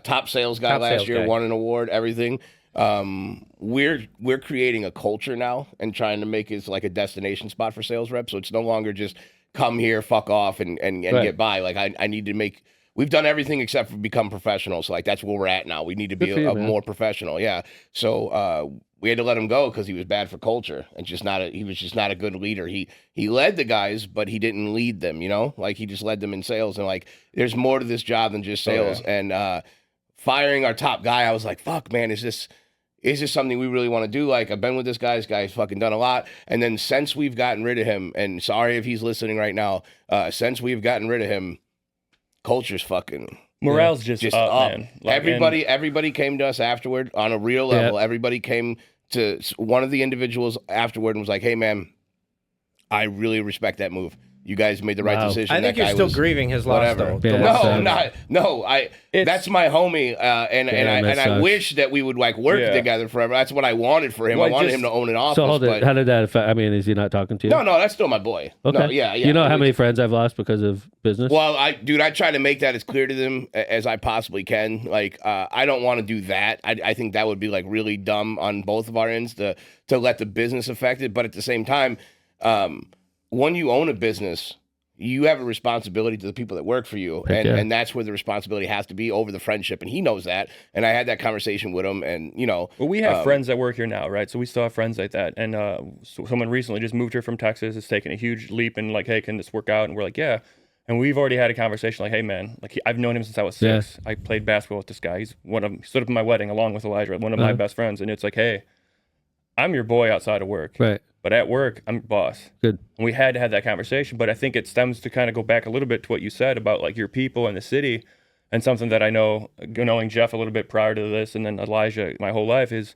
Top sales guy last year, won an award, everything. We're creating a culture now and trying to make it like a destination spot for sales reps. So it's no longer just come here, fuck off, and get by. Like I need to make we've done everything except for become professionals. So like that's where we're at now. We need to be Good for you, a man. more professional. Yeah. So we had to let him go because he was bad for culture and he was just not a good leader. He led the guys, but he didn't lead them, you know, like he just led them in sales. And like, there's more to this job than just sales. And firing our top guy, I was like, fuck, man, is this something we really want to do? Like, I've been with this guy. This guy's fucking done a lot. And then since we've gotten rid of him, and sorry if he's listening right now, since we've gotten rid of him, culture's fucking Morale's just up, man. Like, everybody came to us afterward on a real level. Everybody came to one of the individuals afterward and was like, hey, man, I really respect that move. You guys made the right decision. I think you're still grieving his loss, though. Yeah, That's my homie, and I wish that we would like work together forever. That's what I wanted for him. Well, I wanted him to own an office. So hold it. But... How did that affect? I mean, is he not talking to you? No, that's still my boy. Okay. No, yeah. You know how many friends I've lost because of business? Well, I try to make that as clear to them as I possibly can. Like, I don't want to do that. I think that would be like really dumb on both of our ends to let the business affect it. But at the same time, when you own a business, you have a responsibility to the people that work for you. And that's where the responsibility has to be over the friendship. And he knows that. And I had that conversation with him. And, you know. Well, we have friends that work here now, right? So we still have friends like that. And so someone recently just moved here from Texas. It's taken a huge leap and like, hey, can this work out? And we're like, yeah. And we've already had a conversation like, hey, man, like I've known him since I was 6. I played basketball with this guy. He stood up at my wedding along with Elijah, one of my best friends. And it's like, hey, I'm your boy outside of work. Right. But at work, I'm your boss. Good. And we had to have that conversation. But I think it stems to kind of go back a little bit to what you said about like your people and the city. And something that I know, knowing Jeff a little bit prior to this and then Elijah my whole life is,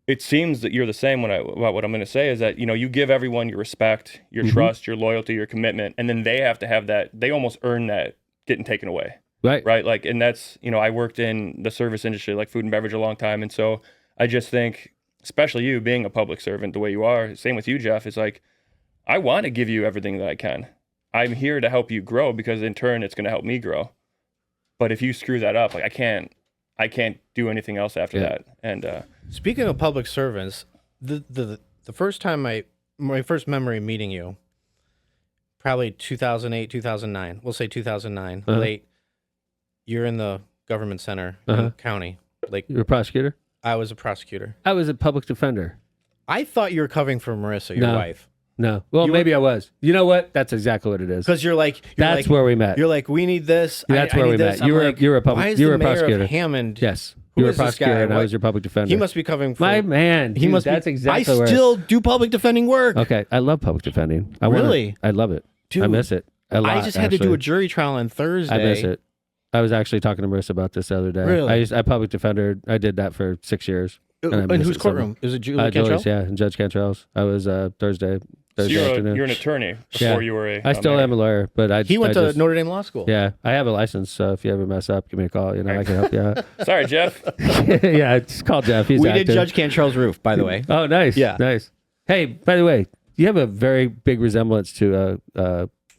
it seems that you're the same about what I'm going to say is that, you know, you give everyone your respect, your trust, your loyalty, your commitment. And then they have to have that. They almost earn that getting taken away. Right. Right. Like, and that's, you know, I worked in the service industry, like food and beverage a long time. And so I just think, especially you being a public servant the way you are, same with you, Jeff, is like, I want to give you everything that I can. I'm here to help you grow because in turn it's going to help me grow. But if you screw that up, like I can't do anything else after that. And speaking of public servants, the first time my first memory meeting you, probably 2008, 2009, we'll say 2009, late, you're in the government center in the county. Like, You're a prosecutor? I was a prosecutor. I was a public defender. I thought you were covering for Marissa, your wife. No. Well, maybe I was. You know what? That's exactly what it is. Because That's where we met. You're like, we need this. That's I where need we this. met. You were a public. Why is You the were a mayor prosecutor. of Hammond? Yes. Who You were a is this prosecutor, guy? and I was your public defender. He must be covering for My man. He dude, must that's be. exactly I where. still do public defending work. Okay, I love public defending. Really? I love it. Dude, I miss it a lot. I just had to do actually. a jury trial on Thursday. I miss it. I was actually talking to Marissa about this the other day. Really? I public defender. I did that for 6 years. In whose courtroom? Is it Julie Julie's, Cantrell? yeah, and Judge Cantrell's. I was Thursday so afternoon. you're an attorney before you were a I still am a lawyer, but He went to Notre Dame Law School. Yeah, I have a license, so if you ever mess up, give me a call. You know, I can help you out. Sorry, Jeff. Yeah, it's called Jeff. He's We active. did Judge Cantrell's roof, by the way. Oh, nice. Yeah. Nice. Hey, by the way, you have a very big resemblance to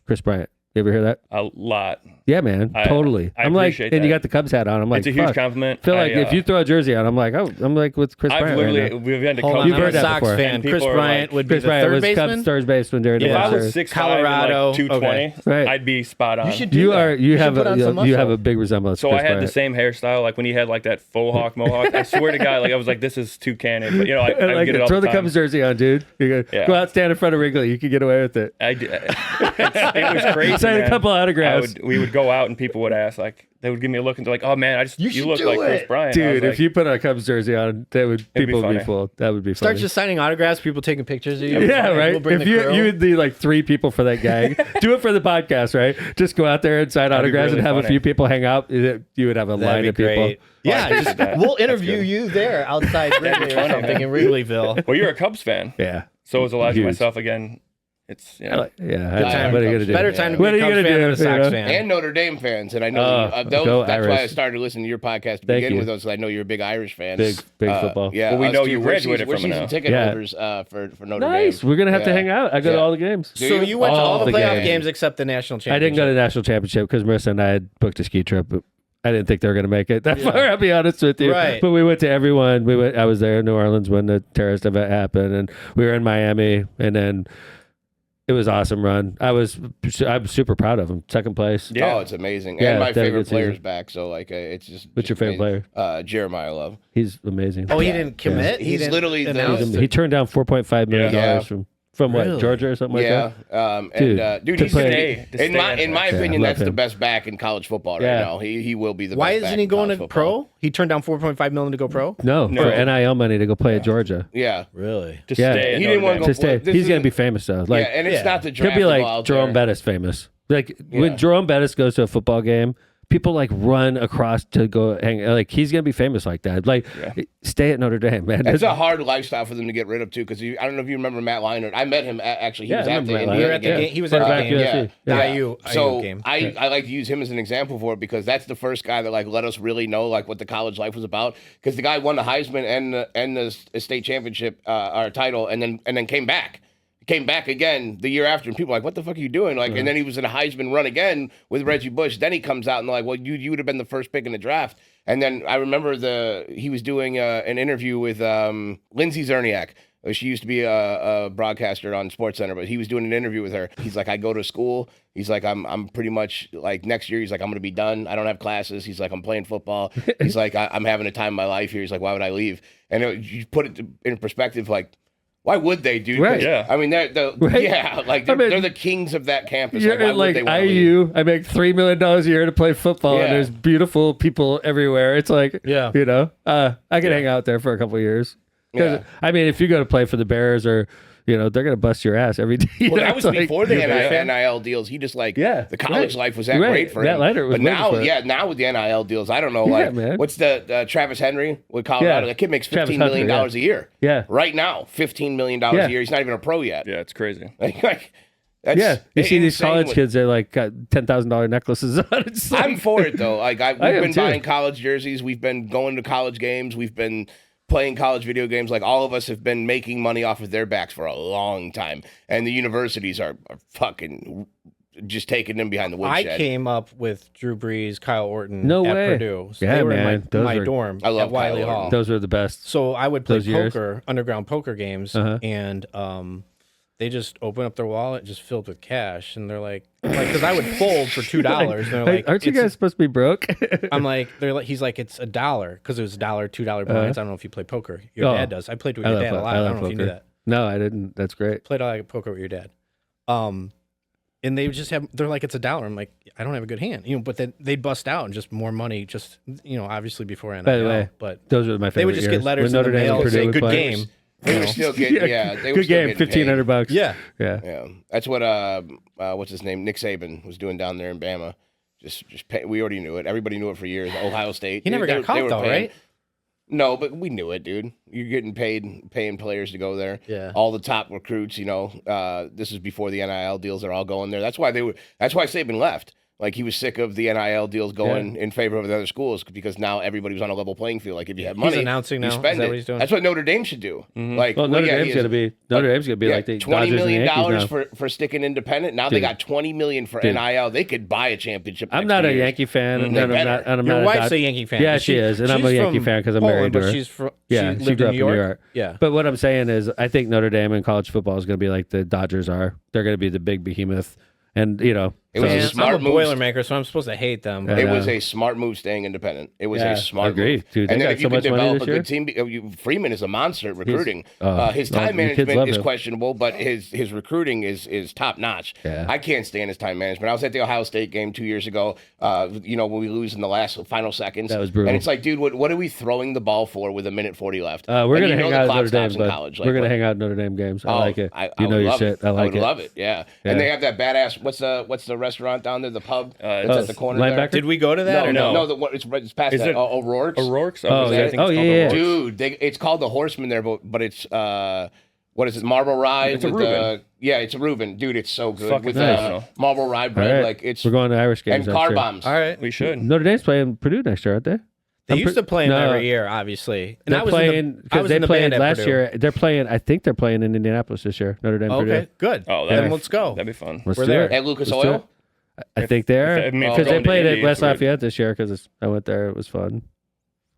Chris Bryant. You ever hear that? A lot. Yeah, man. Totally. I I'm like, appreciate and you that. got the Cubs hat on. I'm like, It's a huge fuck. compliment. Feel like if you throw a jersey on, I'm like with Chris I've Bryant. literally right now. we've been to Hold Cubs. on, You've I'm a heard that Sox before. fan. And Chris people are Bryant like- would be Chris the Bryant third was baseman. Cubs third baseman during If the I World was Series. 6'5" Colorado, and like 220, okay. Right. I'd be spot on. You should do You that. are. You should have put on some a. You have muscle. a big resemblance. So to I Chris had the Bryant. same hairstyle, like when he had like that faux hawk mohawk. I swear to God, like I was like, this is too canon. But you know, I Like, get it all throw the the time. Cubs jersey on, dude. You go, Yeah. go out, stand in front of Wrigley. You can get away with it. It was crazy. Sign a man. couple autographs. We would go out and people would ask, like, they would give me a look and they're like, oh man, you look like Chris Bryant. I was Dude, like, if you put a Cubs jersey on, people would be funny. full. That would be Start funny. just signing autographs, people taking pictures of you. Yeah, right. We'll bring If the you crew. would do like 3 people for that gang, do it for the podcast, right? Just go out there and sign That'd be autographs really and have a funny. few people hang out. You would have a That'd line be of people. great. Yeah, appreciate just, that. we'll That's interview good. you there outside Wrigley or funny, something man. in Wrigleyville. well, you're a Cubs fan. Yeah. So is Elijah Huge. myself again. It's Yeah. Good time. What are you gonna do? Better time to be What a are you Cubs gonna fan do, than a you Sox know? fan. And Notre Dame fans, and I know go that's why I Irish. started listening to your podcast to Thank begin you. with. Because I know you're a big Irish fan. Big football. Yeah, Well, we us know too. you We're graduated we're from it season now. ticket Yeah. holders for Notre Nice. Dame. We're gonna have to Yeah. hang out. I go to Yeah. all the games. Do So you went to all the playoff games. games except the national championship. I didn't go to the national championship because Marissa and I had booked a ski trip. But I didn't think they were going to make it that far. I'll be honest with you. Right. But we went to everyone. I was there in New Orleans when the terrorist event happened, and we were in Miami, and then It was awesome run. I'm super proud of him. Second place. Yeah. Oh, it's amazing. Yeah, And my had a favorite good season. player's back. So like, it's just. What's your just favorite amazing. Jeremiah Love. He's amazing. Oh, he didn't commit. He He's didn't literally the- announce He turned down $4.5 million Yeah. from what, Really? Georgia or something like Yeah, that? dude, to he's play- in my opinion, love that's the him. best back in college football right Yeah. now. He will be the. Why best back isn't he in going college to football. pro? He turned down $4.5 million to go pro. No, No. for NIL money to go play at Georgia. Yeah, Really? To Yeah. stay at He Notre didn't wanna Dame. go To stay. this He's going to isn't- be famous, though. Like, yeah, and it's not the he'll draft be like out Jerome there. Bettis famous. Like, Yeah. when Jerome Bettis goes to a football game, people like run across to go hang. Like, he's going to be famous like that. Like, stay at Notre Dame, man. It's a hard lifestyle for them to get rid of too, because I don't know if you remember Matt Leinart. I met him actually. He Yeah, was I at remember the Matt We Indiana were at the Yeah. game. He was at the Quarterback game. USC. Yeah. IU So game. I like to use him as an example for it because that's the first guy that like let us really know like what the college life was about. Because the guy won the Heisman and the state championship our title, and then came back. Came back again the year after, and people were like, "What the fuck are you doing?" Like, and then he was in a Heisman run again with Reggie Bush. Then he comes out and they're like, "Well, you would have been the first pick in the draft." And then I remember he was doing an interview with Lindsay Zerniak. She used to be a broadcaster on SportsCenter, but he was doing an interview with her. He's like, "I go to school." He's like, "I'm pretty much like next year." He's like, "I'm gonna be done. I don't have classes." He's like, "I'm playing football." He's like, "I'm having a time of my life here." He's like, "Why would I leave?" And you put it in perspective, like. Why would they, dude? Right. Yeah. I mean, they're the kings of that campus. You're Like, why in like would they want to leave? IU. I make $3 million a year to play football, Yeah. and there's beautiful people everywhere. It's like, Yeah. you know, I could hang out there for a couple of years. 'Cause, Yeah. I mean, if you go to play for the Bears or, you know, they're gonna bust your ass every day. You Well, know, that was it's like- before the You're a big fan? NIL deals. He just like Yeah, the college right. life was that Right. great for Matt him. Leinart was But waiting now, for it. now with the NIL deals, I don't know. Yeah, Like, man. what's the Travis Henry with Colorado? Yeah. That kid makes Travis $15 million Hunter, a year. Yeah. right now, $15 million Yeah. a year. He's not even a pro yet. Yeah, it's crazy. Like, that's Yeah, you see these insane college what- kids that like got $10,000 necklaces on. It's like, I'm for it though. Like we've am been too. buying college jerseys. We've been going to college games. We've been playing college video games. Like all of us have been making money off of their backs for a long time. And the universities are fucking just taking them behind the I woodshed. came up with Drew Brees, Kyle Orton No at way. Purdue. So Yeah, they were man. in Those my were- dorm I love at Wiley Kyle Hall. Orton. those were the best. So I would play Those years. poker, underground poker games, and they just open up their wallet, just filled with cash, and they're like, because I would fold for $2, and they're Hey, like, aren't you "It's- guys supposed to be broke? I'm like, he's like, it's $1 because it was $1, $2 blinds. I don't know if you play poker. Your Oh. dad does. I played with your dad a lot. I don't know if you knew that. No, I didn't. That's great. Played a lot of poker with your dad. And they just they're like, it's $1. I'm like, I don't have a good hand, but then they bust out and just more money, just, obviously before NIL. By the way, but those were my favorite they would just years. get letters When in the Notre Dame mail and and say, Purdue would good play. game. They were still getting, they were Good still game, getting paid. $1,500. Yeah. Yeah. That's what what's his name, Nick Saban was doing down there in Bama. Just pay, we already knew it. Everybody knew it for years. Ohio State. He never got caught were though, paying- right? No, but we knew it, dude. You're getting paid, paying players to go there. Yeah. All the top recruits, this is before the NIL deals are all going there. That's why Saban left. Like he was sick of the NIL deals going in favor of the other schools because now everybody was on a level playing field. Like if you have money, announcing you now? spend Is that it. what he's doing? That's what Notre Dame should do. Like, Well, Notre Dame's he gonna is- be like the $20 Dodgers and million Yankees now. for sticking independent. Now they Dude. got $20 million for Dude. NIL. They could buy a championship. I'm next not a year. Yankee fan, and They I'm better. not. And I'm Your not wife's Dod- a Yankee fan. Yeah, but she is, and I'm she's a Yankey from fan because I'm Poland, married to but her. she's from. Yeah, she she lived grew in up New in New York. York. Yeah. But what I'm saying is, I think Notre Dame in college football is going to be like the Dodgers are. They're going to be the big behemoth, and It was a Man, smart I'm a move. Boilermaker, so I'm supposed to hate them. But It I was know. a smart move staying independent. It was Yeah, a smart agreed, move. dude. They And then got if you so can much money develop this a year. good team, Freeman is a monster at recruiting. His well, time the kids management love is him. questionable, but his recruiting is top notch. Yeah. I can't stand his time management. I was at the Ohio State game 2 years ago. When we lose in the final seconds. That was brutal. And it's like, dude, what are we throwing the ball for with 1:40 left? We're And going to you know hang the out at clock Notre Dame. stops in But college. we're Like, going to what- hang out at Notre Dame games. I Oh, like it. I You know would your love shit. it. I like would it. love it. Yeah. Yeah. And they have that badass. What's the restaurant down there? The pub that's at the corner there. Linebacker? did we go to that or no? No, it's past Is that. it- O'Rourke's. O'Rourke's? Oh, I yeah. think it's Oh, called yeah, yeah. O'Rourke's. Dude, it's called the Horseman there, but it's what is it? Marble Rye. It's a with Reuben. it's a Reuben. Dude, it's so good Fucking with phenomenal. marble rye All bread. right. Like it's We're going to Irish games and next car year. bombs. All right. We should. Notre Dame's playing Purdue next year, aren't they? They I'm used to play them no. every year, obviously. And They're I was playing in the, I because was they in the played band at last Purdue. year. They're playing. I think they're playing in Indianapolis this year. Notre Dame, Purdue. Okay, good. Oh, Then let's go. That'd be fun. Let's We're do there. it. At Lucas Let's do Oil. it. I think they're I mean, because they going to played Indy at West is weird. Lafayette this year because I went there. It was fun.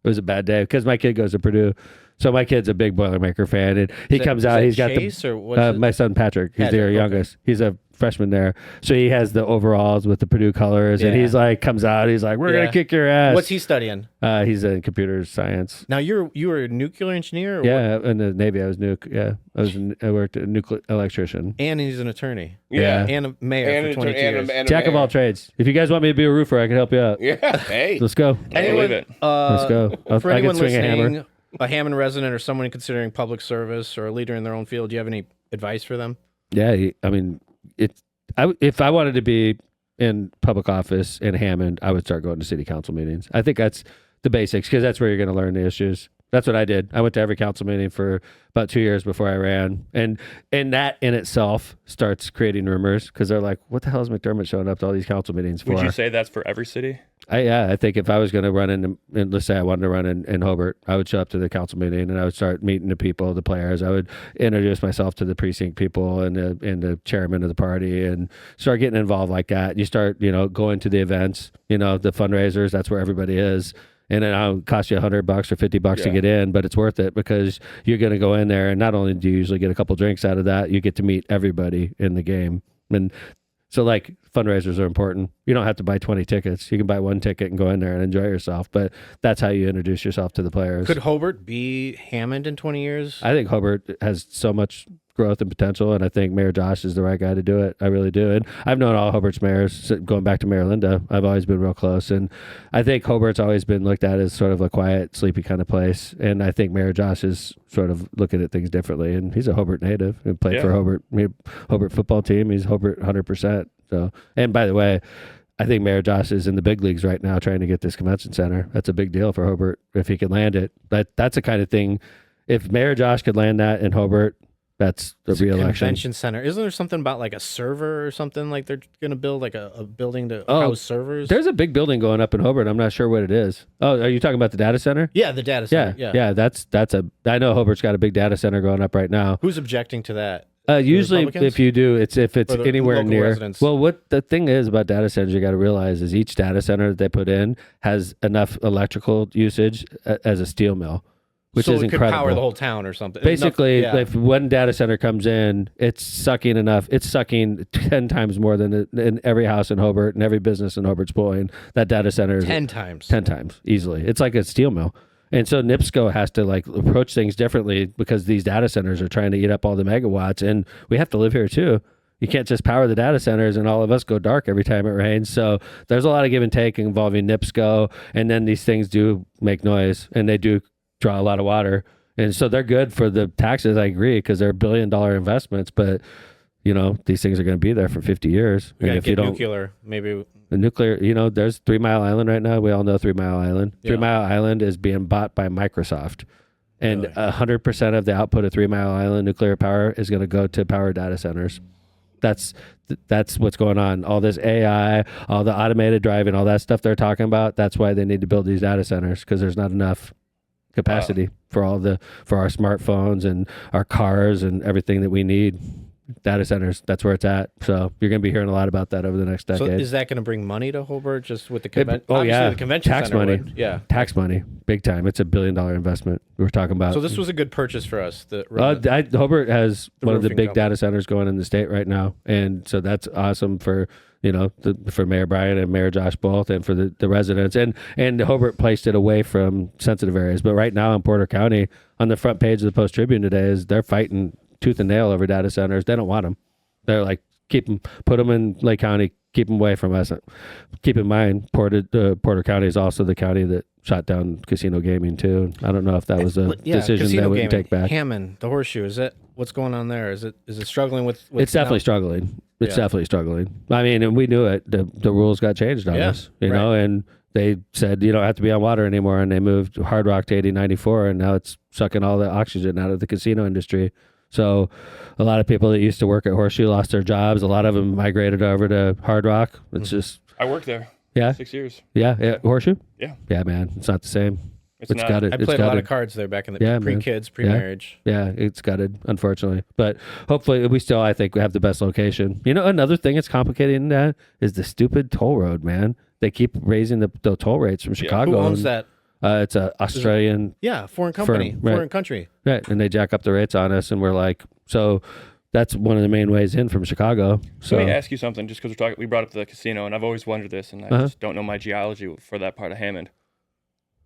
It was a bad day because my kid goes to Purdue. So my kid's a big Boilermaker fan, and he comes out. He's got Chase, or what's my son Patrick. He's Patrick, their okay. youngest. He's a freshman there, so he has the overalls with the Purdue colors, and Yeah. he's like, comes out. He's like, "We're gonna kick your ass." What's he studying? He's in computer science. Now you were a nuclear engineer. Or Yeah, in the Navy, I was I worked a nuclear electrician. and he's an attorney Yeah. and a mayor And for 22 years. Jack of all trades. If you guys want me to be a roofer, I can help you out. Yeah. Hey. Let's go. I believe it. Let's go. For I anyone can swing a hammer. listening, a Hammond resident or someone considering public service or a leader in their own field, do you have any advice for them? Yeah, I mean, if I wanted to be in public office in Hammond, I would start going to city council meetings. I think that's the basics because that's where you're going to learn the issues. That's what I did. I went to every council meeting for about 2 years before I ran, and that in itself starts creating rumors because they're like, "What the hell is McDermott showing up to all these council meetings for?" Would you say that's for every city? I think if I was going to run in, let's say I wanted to run in Hobart, I would show up to the council meeting and I would start meeting the people, the players. I would introduce myself to the precinct people and the chairman of the party and start getting involved like that. You start, going to the events, the fundraisers. That's where everybody is. And it'll cost you $100 or $50 to get in, but it's worth it because you're going to go in there and not only do you usually get a couple drinks out of that, you get to meet everybody in the game. And so like fundraisers are important. You don't have to buy 20 tickets. You can buy one ticket and go in there and enjoy yourself. But that's how you introduce yourself to the players. Could Hobart be Hammond in 20 years? I think Hobart has so much growth and potential, and I think Mayor Josh is the right guy to do it. I really do. And I've known all Hobart's mayors, going back to Mayor Linda. I've always been real close. And I think Hobart's always been looked at as sort of a quiet, sleepy kind of place. And I think Mayor Josh is sort of looking at things differently. And he's a Hobart native and played for Hobart football team. He's Hobart 100%. So, and by the way, I think Mayor Josh is in the big leagues right now trying to get this convention center. That's a big deal for Hobart if he can land it. That's the kind of thing. If Mayor Josh could land that in Hobart, that's the re-election. Convention center. Isn't there something about like a server or something? Like they're going to build like a building to house servers? There's a big building going up in Hobart. I'm not sure what it is. Oh, are you talking about the data center? Yeah, the data center. Yeah. I know Hobart's got a big data center going up right now. Who's objecting to that? Usually, Republicans? if you do, if it's Or the anywhere local near. residents? Well, what the thing is about data centers, you got to realize is each data center that they put in has enough electrical usage as a steel mill, which so is it could incredible. power the whole town or something. Basically, Enough- if one data center comes in, it's sucking enough. It's sucking 10 times more than in every house in Hobart and every business in Hobart's pulling. That data center is 10 times. 10 times easily. It's like a steel mill. And so NIPSCO has to approach things differently because these data centers are trying to eat up all the megawatts, and we have to live here too. You can't just power the data centers and all of us go dark every time it rains. So there's a lot of give and take involving NIPSCO, and then these things do make noise and they do draw a lot of water. And so they're good for the taxes, I agree, because they're $1 billion investments, but these things are going to be there for 50 years. We and gotta if get you don't, nuclear, maybe. the nuclear, there's 3 Mile Island right now. We all know 3 Mile Island. Yeah. 3 Mile Island is being bought by Microsoft. And 100% of the output of 3 Mile Island nuclear power is going to go to power data centers. That's what's going on. All this AI, all the automated driving, all that stuff they're talking about. That's why they need to build these data centers because there's not enough capacity for our smartphones and our cars and everything that we need. Data centers, that's where it's at. So you're going to be hearing a lot about that over the next decade. So is that going to bring money to Hobart just with the convention? The convention tax center money. would. Yeah, tax money, big time. It's $1 billion investment we're talking about. So this was a good purchase for us. Hobart has one of the roofing big company. data centers going in the state right now, and so that's awesome for for Mayor Bryan and Mayor Josh both, and for the residents. And Hobart placed it away from sensitive areas, but right now in Porter County, on the front page of the Post Tribune today, is they're fighting tooth and nail over data centers. They don't want them. They're like, put them in Lake County, keep them away from us. Keep in mind, Porter County is also the county that shot down casino gaming too. I don't know if that was a decision they wouldn't take back. Hammond, the Horseshoe, is that what's going on there? Is it struggling with it's definitely struggling. It's definitely struggling. I mean, and we knew it. The rules got changed on us, and they said you don't have to be on water anymore, and they moved Hard Rock to 8094, and now it's sucking all the oxygen out of the casino industry. So a lot of people that used to work at Horseshoe lost their jobs. A lot of them migrated over to Hard Rock. It's just... I worked there. Yeah. 6 years. Yeah. Horseshoe? Yeah. Yeah, man. It's not the same. It's not. I played a lot of cards there back in the pre-kids, pre-marriage. Yeah, it's gutted, unfortunately. But hopefully we still, I think, we have the best location. Another thing that's complicating that is the stupid toll road, man. They keep raising the toll rates from Chicago. Who owns that? It's a Australian, foreign company, right. foreign country. right? And they jack up the rates on us, and we're like, so that's one of the main ways in from Chicago. So Let me ask you something, just because we brought up the casino, and I've always wondered this, and I just don't know my geology for that part of Hammond.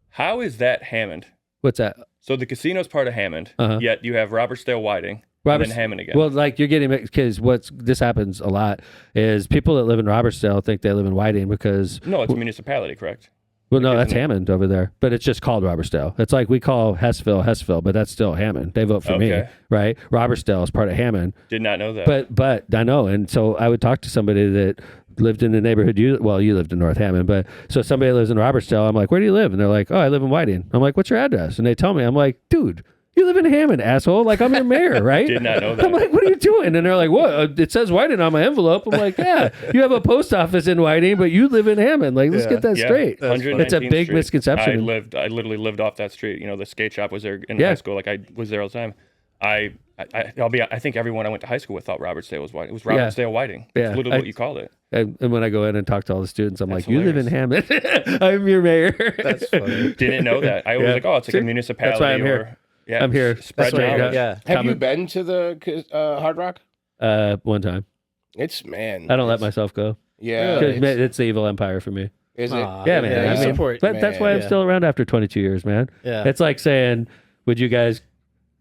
How is that Hammond? what's that? So the casino's part of Hammond, yet you have Robertsdale Whiting, and then Hammond again. Well, like you're getting, because this happens a lot is people that live in Robertsdale think they live in Whiting because no, it's a municipality, correct? well, no, that's Hammond over there, but it's just called Robertsdale. It's like we call Hessville, but that's still Hammond. They vote for me, right? Robertsdale is part of Hammond. Did not know that. But I know, and so I would talk to somebody that lived in the neighborhood. You lived in North Hammond, but so somebody lives in Robertsdale. I'm like, where do you live? And they're like, oh, I live in Whiting. I'm like, what's your address? And they tell me. I'm like, dude, you live in Hammond, asshole. Like, I'm your mayor, right? Did not know that. I'm like, what are you doing? And they're like, what? It says Whiting on my envelope. I'm like, yeah, you have a post office in Whiting, but you live in Hammond. Like, let's get that straight. It's a big misconception. I literally lived off that street. You know, the skate shop was there in high school. Like, I was there all the time. I think everyone I went to high school with thought Robertsdale was Whiting. It was Robertsdale Whiting. Yeah. That's literally what you called it. And when I go in and talk to all the students, I'm like, you live in Hammond. I'm your mayor. That's funny. Didn't know that. I was like, oh, it's like a municipality. That's why I'm here. Yeah, I'm here. Spread knowledge. Yeah. Have you been to the Hard Rock? One time. I don't let myself go. Yeah. It's the evil empire for me. Is it? Yeah, man. Yeah, I mean, support. but that's why I'm still around after 22 years, man. Yeah. It's like saying, would you guys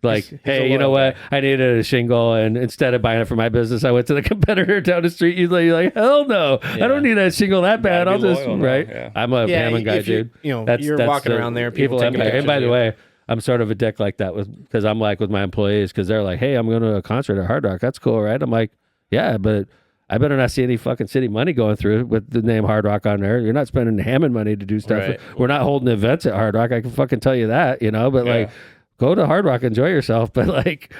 hey, you know what? I needed a shingle, and instead of buying it for my business, I went to the competitor down the street. You're like, hell no, I don't need a shingle that bad. I'll just right. Yeah. I'm a Hammond guy, dude. You're walking around there, people taking pictures. And by the way, I'm sort of a dick like that because I'm like with my employees because they're like, hey, I'm going to a concert at Hard Rock. That's cool, right? I'm like, yeah, but I better not see any fucking city money going through with the name Hard Rock on there. You're not spending Hammond money to do stuff. Right. We're not holding events at Hard Rock. I can fucking tell you that, but like, go to Hard Rock, enjoy yourself. But like,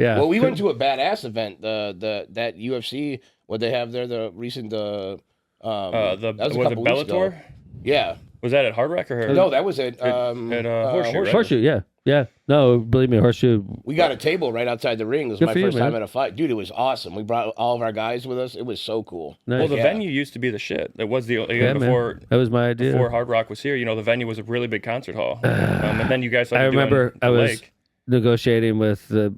yeah. Well, we went to a badass event. That UFC, what they have there, the recent that was a couple weeks ago. Bellator? Yeah. Was that at Hard Rock or No, that was at Horseshoe. Right? Horseshoe, yeah. No, believe me, Horseshoe. We got a table right outside the ring. It was my first time at a fight. Dude, it was awesome. We brought all of our guys with us. It was so cool. Nice. Well, the venue used to be the shit. It was before. Man. That was my idea. Before Hard Rock was here, the venue was a really big concert hall. And then you guys started I remember doing I was lake. negotiating with the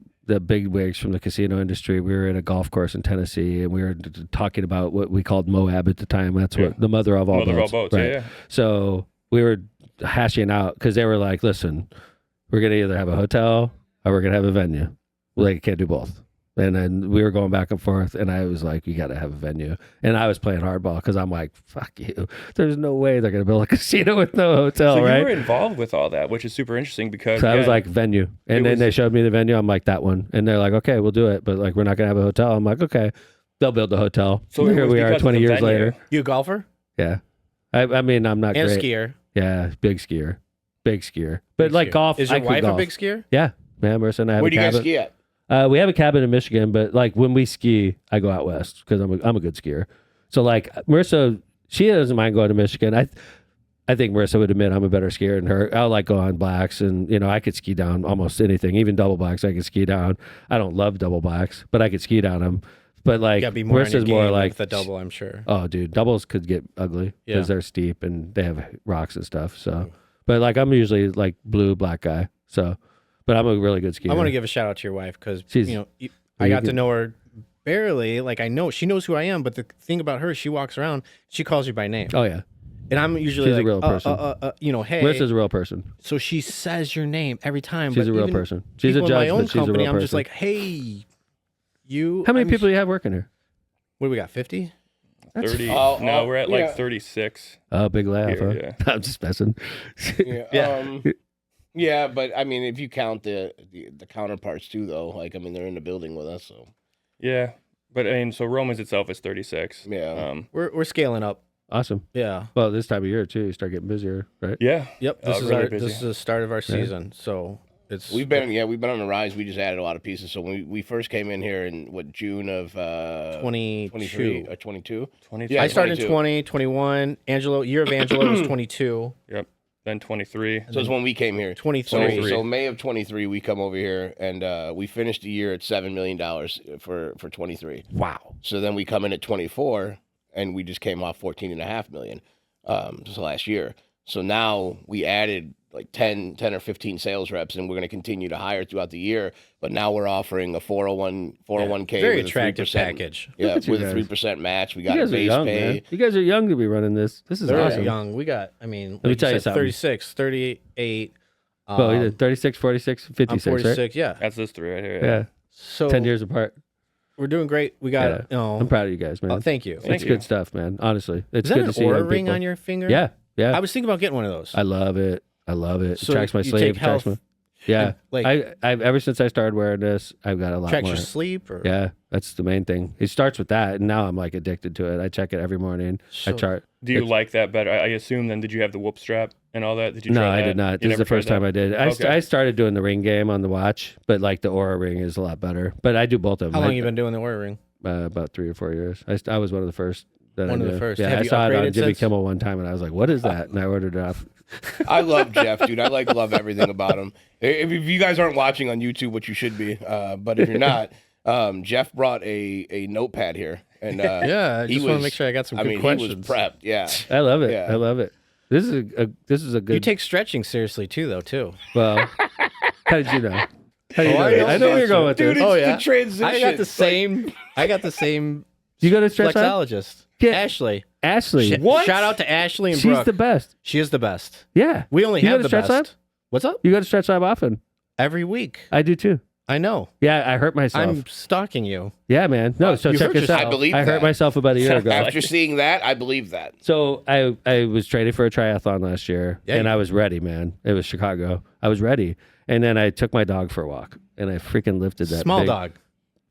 big wigs from the casino industry. We were in a golf course in Tennessee, and we were talking about what we called Moab at the time. That's what the mother of all boats. Right. Yeah. So we were hashing out because they were like, listen, we're going to either have a hotel or we're going to have a venue. Like, can't do both. And then we were going back and forth, and I was like, you got to have a venue. And I was playing hardball because I'm like, fuck you. There's no way they're going to build a casino with no hotel, so right? you were involved with all that, which is super interesting because... So I was like, venue. And then they showed me the venue. I'm like, that one. And they're like, okay, we'll do it. But like, we're not going to have a hotel. I'm like, okay, they'll build the hotel. So here we are 20 years later. You a golfer? Yeah. I mean, I'm not and great. A skier. Yeah, big skier. But like golf, is your wife golf. a big skier? Yeah, man. Marissa and I have Where do you cabin. guys ski at? We have a cabin in Michigan, but like when we ski, I go out west because I'm a good skier. So like Marissa, she doesn't mind going to Michigan. I think Marissa would admit I'm a better skier than her. I like go on blacks, and I could ski down almost anything, even double blacks. I could ski down. I don't love double blacks, but I could ski down them. But like Marissa's more like the double, I'm sure. Oh, dude, doubles could get ugly because they're steep and they have rocks and stuff. So, but like I'm usually like blue black guy. So, but I'm a really good skier. I want to give a shout out to your wife because I got to know her barely. Like I know she knows who I am, but the thing about her, she walks around, she calls you by name. Oh yeah. And I'm usually she's like, a real person. Hey. Marissa's a real person. So she says your name every time. She's a real person. She's a judge, my own but she's a company, real I'm person. just like, hey, you. How many people do you have working here? What do we got? 50? 30. No, we're at like 36. Oh, big laugh, here, huh? yeah. I'm just messing. Yeah, but I mean, if you count the counterparts too, though, like I mean, they're in the building with us, so. Yeah, but I mean, so Romans itself is 36. Yeah. We're scaling up. Awesome. Yeah. Well, this time of year too, you start getting busier, right? Yeah. Yep. This is really this is the start of our season, so it's we've been on the rise. We just added a lot of pieces. So when we first came in here in June of 22. 22. Yeah, I started in 20, 21. Angelo, year of Angelo was 22. Yep. Then 23. So it's when we came here. 23. So May of 23, we come over here and we finished the year at $7 million for 23. Wow. So then we come in at 24 and we just came off 14.5 million just last year. So now we added like 10 or 15 sales reps, and we're going to continue to hire throughout the year. But now we're offering a 401k, very with attractive a 3%, package. Yeah, Look at with you a guys. 3% match. We You got a guys are base young, pay. man. You guys are young to be running this. This is They're awesome. young. We got, I mean, Let me tell you something. 36, 38. Well, you did 36, 46, 56, I'm 46, right? yeah. That's this three right here. Yeah. So 10 years apart. we're doing great. We got, Yeah. you know, I'm proud of you guys, man. thank you. It's good stuff, man. Honestly. It's Is that good an to see Oura young ring people. on your finger? Yeah. Yeah. I was thinking about getting one of those. I love it. I love it. So it tracks my you sleep. take health Yeah. like- I've ever since I started wearing this, I've got a lot Tracks more. your sleep? Or? Yeah, that's the main thing. It starts with that, and now I'm like addicted to it. I check it every morning. I So- chart. Do you like that better? I assume then, did you have the whoop strap and all that? Did you No, try I that? did not. You This is never the first tried time that? I did. Okay. I started doing the ring game on the watch, but like the Aura ring is a lot better. But I do both of them. How long you been doing the Oura ring? About 3 or 4 years. I was one of the first. That One I of the knew. first. Yeah, Have I you saw it on upgraded Jimmy since? Kimmel one time, and I was like, "What is that?" And I ordered it off. I love Jeff, dude. I love everything about him. If you guys aren't watching on YouTube, which you should be, but if you're not, Jeff brought a notepad here, and Yeah, I he just want to was- make sure I got some I good mean, questions. he was prepped. Yeah, I love it. Yeah. I love it. This is a good. You take stretching seriously too, though, too. well. How did you know? How did you Oh, know I that? know I know where you're going with dude. this. It's Oh, yeah? the transition. I got the Like, same. I got the same. You go to stretch lab? Flexologist. Get- Ashley. Ashley. Shout out to Ashley and She's Brooke. the best. She is the best. Yeah. We only You go have to the stretch best. lab? What's up? You go to stretch lab often. Every week. I do too. I know. Yeah, I hurt myself. I'm stalking you. Yeah, man. No, so You check hurt this yourself. out. I believe hurt that. myself about a year ago. After seeing that, I believe that. So I was training for a triathlon last year, Yeah, and you- I was ready, man. It was Chicago. I was ready, and then I took my dog for a walk, and I freaking lifted that Small big- dog.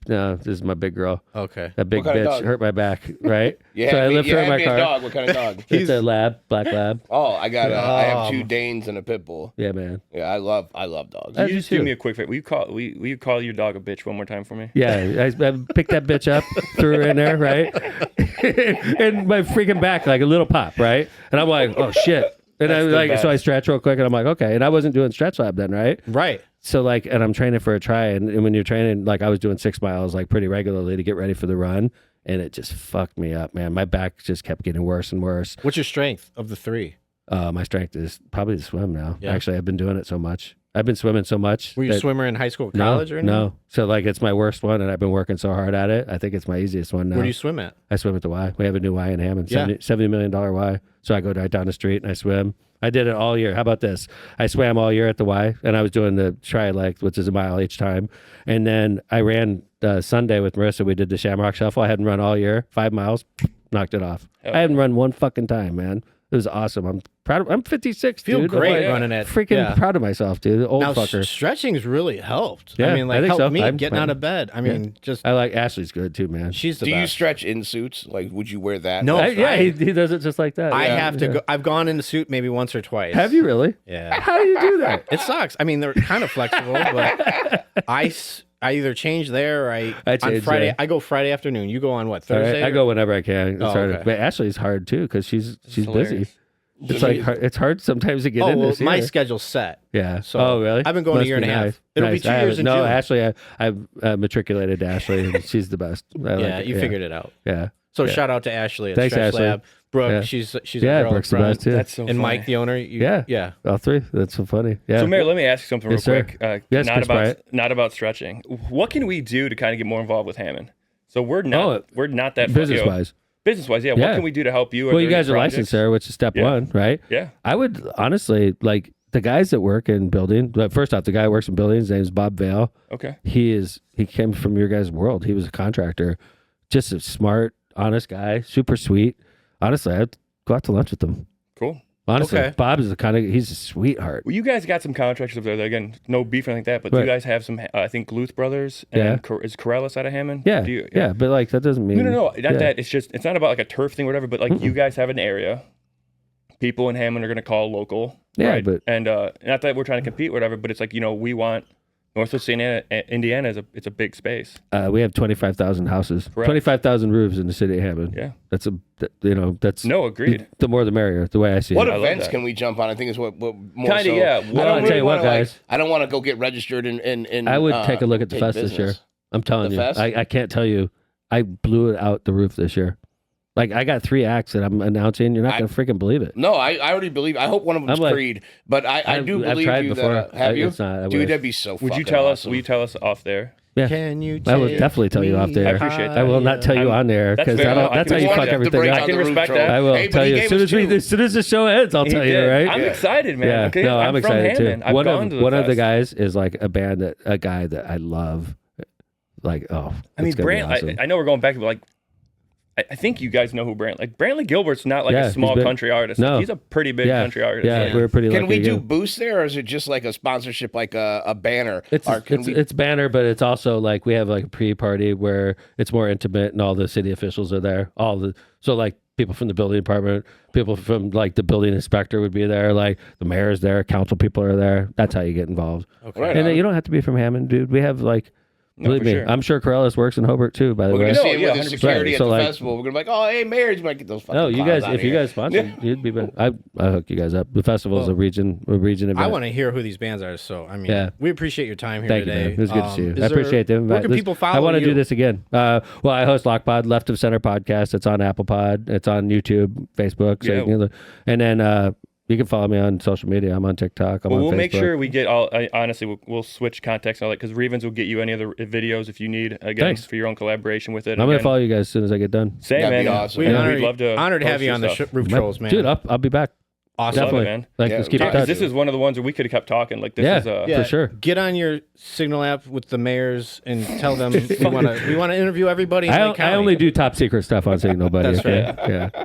No, this is my big girl. Okay. That big What kind of bitch dog? hurt my back, right? Yeah, so I lifted her in my a car. dog. What kind of dog? It's a lab, black lab. Oh, I got. I have 2 Danes and a pit bull. Yeah, man. Yeah, I love dogs. I You do just do too. me a quick favor. Will you call your dog a bitch one more time for me? Yeah, I picked that bitch up, threw her in there, right? And my freaking back like a little pop, right? And I'm like, oh shit. And I That's the like, best. so I stretch real quick, and I'm like, okay. And I wasn't doing stretch lab then, right? Right. So like, and I'm training for a try, and when you're training, like I was doing 6 miles like pretty regularly to get ready for the run, and it just fucked me up, man. My back just kept getting worse and worse. What's your strength of the 3? My strength is probably to swim now. Yeah. Actually, I've been doing it so much. I've been swimming so much. Were you a that- swimmer in high school or No, college or anything? no. So like, it's my worst one, and I've been working so hard at it. I think it's my easiest one now. Where do you swim at? I swim at the Y. We have a new Y in Hammond, Yeah. $70 million Y. So I go right down the street and I swim. I did it all year. How about this? I swam all year at the Y, and I was doing the tri-lect, which is a mile each time. And then I ran Sunday with Marissa. We did the Shamrock Shuffle. I hadn't run all year, 5 miles, knocked it off. I hadn't run one fucking time, man. It was awesome. I'm proud of. I'm 56, Feel dude. great I'm running it. freaking Yeah. proud of myself, dude. Old Now, fucker. stretching's really helped. Yeah, I mean, I like, think helped so. me I'm- getting out of bed. I mean, just, I like Ashley's good too, man. she's the Do you best. stretch in suits? Like, would you wear that? No. Yeah, he does it just like that. I Yeah. have to go. I've gone in the suit maybe once or twice. Have you really? Yeah. How do you do that? It sucks. I mean, they're kind of flexible, but I either change there or I on change Friday. there. I go Friday afternoon. You go on what, All right, Thursday? I go whenever I can. It's Oh, hard. okay. But Ashley's hard too because she's busy. hilarious. It's like it's hard sometimes to get Oh, in well, this. my here. schedule's set. Yeah. So oh, really? I've been going a Must year and be a half. nice. It'll be Nice. 2 I years haven't- in No, June. Ashley, I've matriculated to Ashley, and she's the best. I like Yeah, it. you figured it out. Yeah. So Yeah. shout out to Ashley at Thanks, Stretch Ashley. Lab. Brooke, Yeah. she's a Yeah, girl Brooke's the up front. best too. That's so And funny. Mike, the owner. Yeah. Yeah. All three. That's so funny. Yeah. So, Mayor, let me ask you something real Yes, sir. quick. Yes, not Chris about Bryant. not about stretching. What can we do to kind of get more involved with Hammond? So we're not that Business wise. Business-wise, yeah. Yeah. What can we do to help you? Are Well, you there any guys are projects? licensed there, which is step Yeah. one, right? Yeah. I would honestly like the guys that work in building. First off, the guy who works in buildings, his name's Bob Vale. Okay. He came from your guys' world. He was a contractor, just a smart, honest guy, super sweet. Honestly, I'd go out to lunch with him. Cool. Honestly, Okay. Bob is he's a sweetheart. Well, you guys got some contractors up there. That, again, no beef or anything like that. But do Right. you guys have some? I think Luth Brothers Yeah. and is Corellis out of Hammond? Yeah, Do you, yeah, but like that doesn't mean No. Not yeah. that. It's just. It's not about like a turf thing or whatever. But like you guys have an area. People in Hammond are going to call local. Yeah, right? but- and not that we're trying to compete or whatever. But it's like we want Northwest Indiana is it's a big space. We have 25,000 houses, Correct. 25,000 roofs in the city of Hammond. Yeah. That's that's No, agreed. The more the merrier. The way I see What it. love events that. can we jump on? I think is what more Kinda, so. yeah. I Well, don't I'll really tell you what, wanna, guys. I don't want to go get registered in I would take a look at the big fest this year. business. I'm telling The you, fest? I can't tell you. I blew it out the roof this year. Like I got 3 acts that I'm announcing. You're not gonna freaking believe it. No, I already believe. I hope one of them's I'm like- Creed, but I do I've believe tried you. before. That, have you? It's not, I Dude, wish. that'd be so. Would you fucking tell us? awesome. Will you tell us off there? Yeah. Can you? I will definitely tell you off there. I appreciate that. I will not tell you on there That's because fair. I that's how can you respect fuck that. everything break up. on I can the Roof respect Troll. that. I will Hey, but tell he you gave as soon us as we, two. as soon as the show ends. I'll tell He you, did. right? I'm excited, man. Yeah, Okay, no, I'm from excited Hammond. too. I've One gone to of the one of the fest. guys is like a guy that I love. Like, oh, I mean, it's gonna be Brant. awesome. I know we're going back, but like, I think you guys know who Brantley Gilbert's not like Yeah, a he's small big. country artist. No. He's a pretty big yeah, country artist. Yeah, we're pretty Can lucky. we do again. booths there, or is it just like a sponsorship, like a banner? It's Or can we- it's banner, but it's also like we have like a pre-party where it's more intimate and all the city officials are there. So like people from the building department, people from like the building inspector would be there, like the mayor's there, council people are there. That's how you get involved. Right And on. you don't have to be from Hammond, dude. We have like, believe for me, sure. I'm sure Corellis works in Hobart too. By the We're way. gonna see him yeah, with the 100%. security Right, at so the like- festival. We're gonna be like, oh, hey, Mayor, you might get those fucking No, you clowns guys. out If you here. guys sponsor, you'd be. I hook you guys up. The festival is a region event. I want to hear who these bands are. So I mean, Yeah. we appreciate your time here Thank today. you, man. It was good to see you. is I appreciate the invite. Where can This- people follow I want to you? do this again. Well, I host Lockpod, Left of Center podcast. It's on Apple Pod. It's on YouTube, Facebook. So Yeah. you can look. And then you can follow me on social media. I'm on TikTok. I'm Well, on we'll Facebook. make sure we get all. Honestly, we'll switch contacts and all that because Revens will get you any other videos if you need. Again, Thanks. for your own collaboration with it. I'm gonna Again, follow you guys as soon as I get done. Same, That'd man. be awesome. We'd We'd love to. honored to have post you your on the stuff. Roof Trolls, man. Dude, I'll be back. Awesome. Definitely, man. Like Yeah, let's keep in yeah, touch. This is one of the ones where we could have kept talking. Like this is for sure. Get on your Signal app with the mayors and tell them we want to interview everybody. In Lake I County. only do top secret stuff on Signal, buddy. That's okay?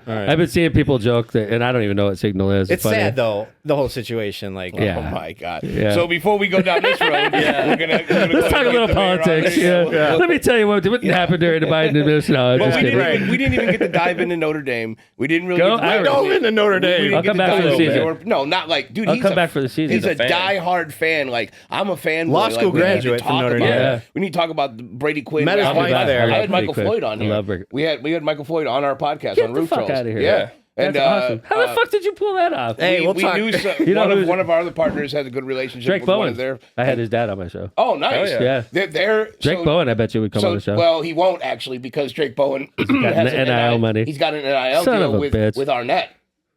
Yeah. I've been seeing people joke that, and I don't even know what Signal is. It's funny. sad though, the whole situation. Like, Yeah. Oh my god! Yeah. So before we go down this road, we're gonna Let's talk a little politics. Yeah. Let me tell you what didn't happen during the Biden administration. No, But just we kidding. didn't even get to dive into Notre Dame. We didn't really Go- get to I- dive Go into Notre Dame. We didn't I'll get come to back dive for the into season. it. No, not like, dude. I'll he's come a- back for the season. He's a He's a fan. diehard fan. Like I'm a fan. Law school graduate from Notre Dame. Yeah. We need to talk about Brady Quinn. Met his I'll be wife back. there. I love had Michael Brady Quinn. Floyd on I here. love Brady- We had Michael Floyd on our podcast Get on the Roof fuck Trollz. out of here. Yeah. That's awesome. How the fuck did you pull that off? Hey, we'll we talk. knew You know who's- one of our other partners has a good relationship Drake with one Bowen. of their. I had his dad on my show. Oh, nice. Hell Yeah. They're Drake so, Bowen, I bet you would come so, on the show. Well, he won't actually because Drake Bowen has an NIL money. He's got an NIL Son deal of a with bitch. Arnett.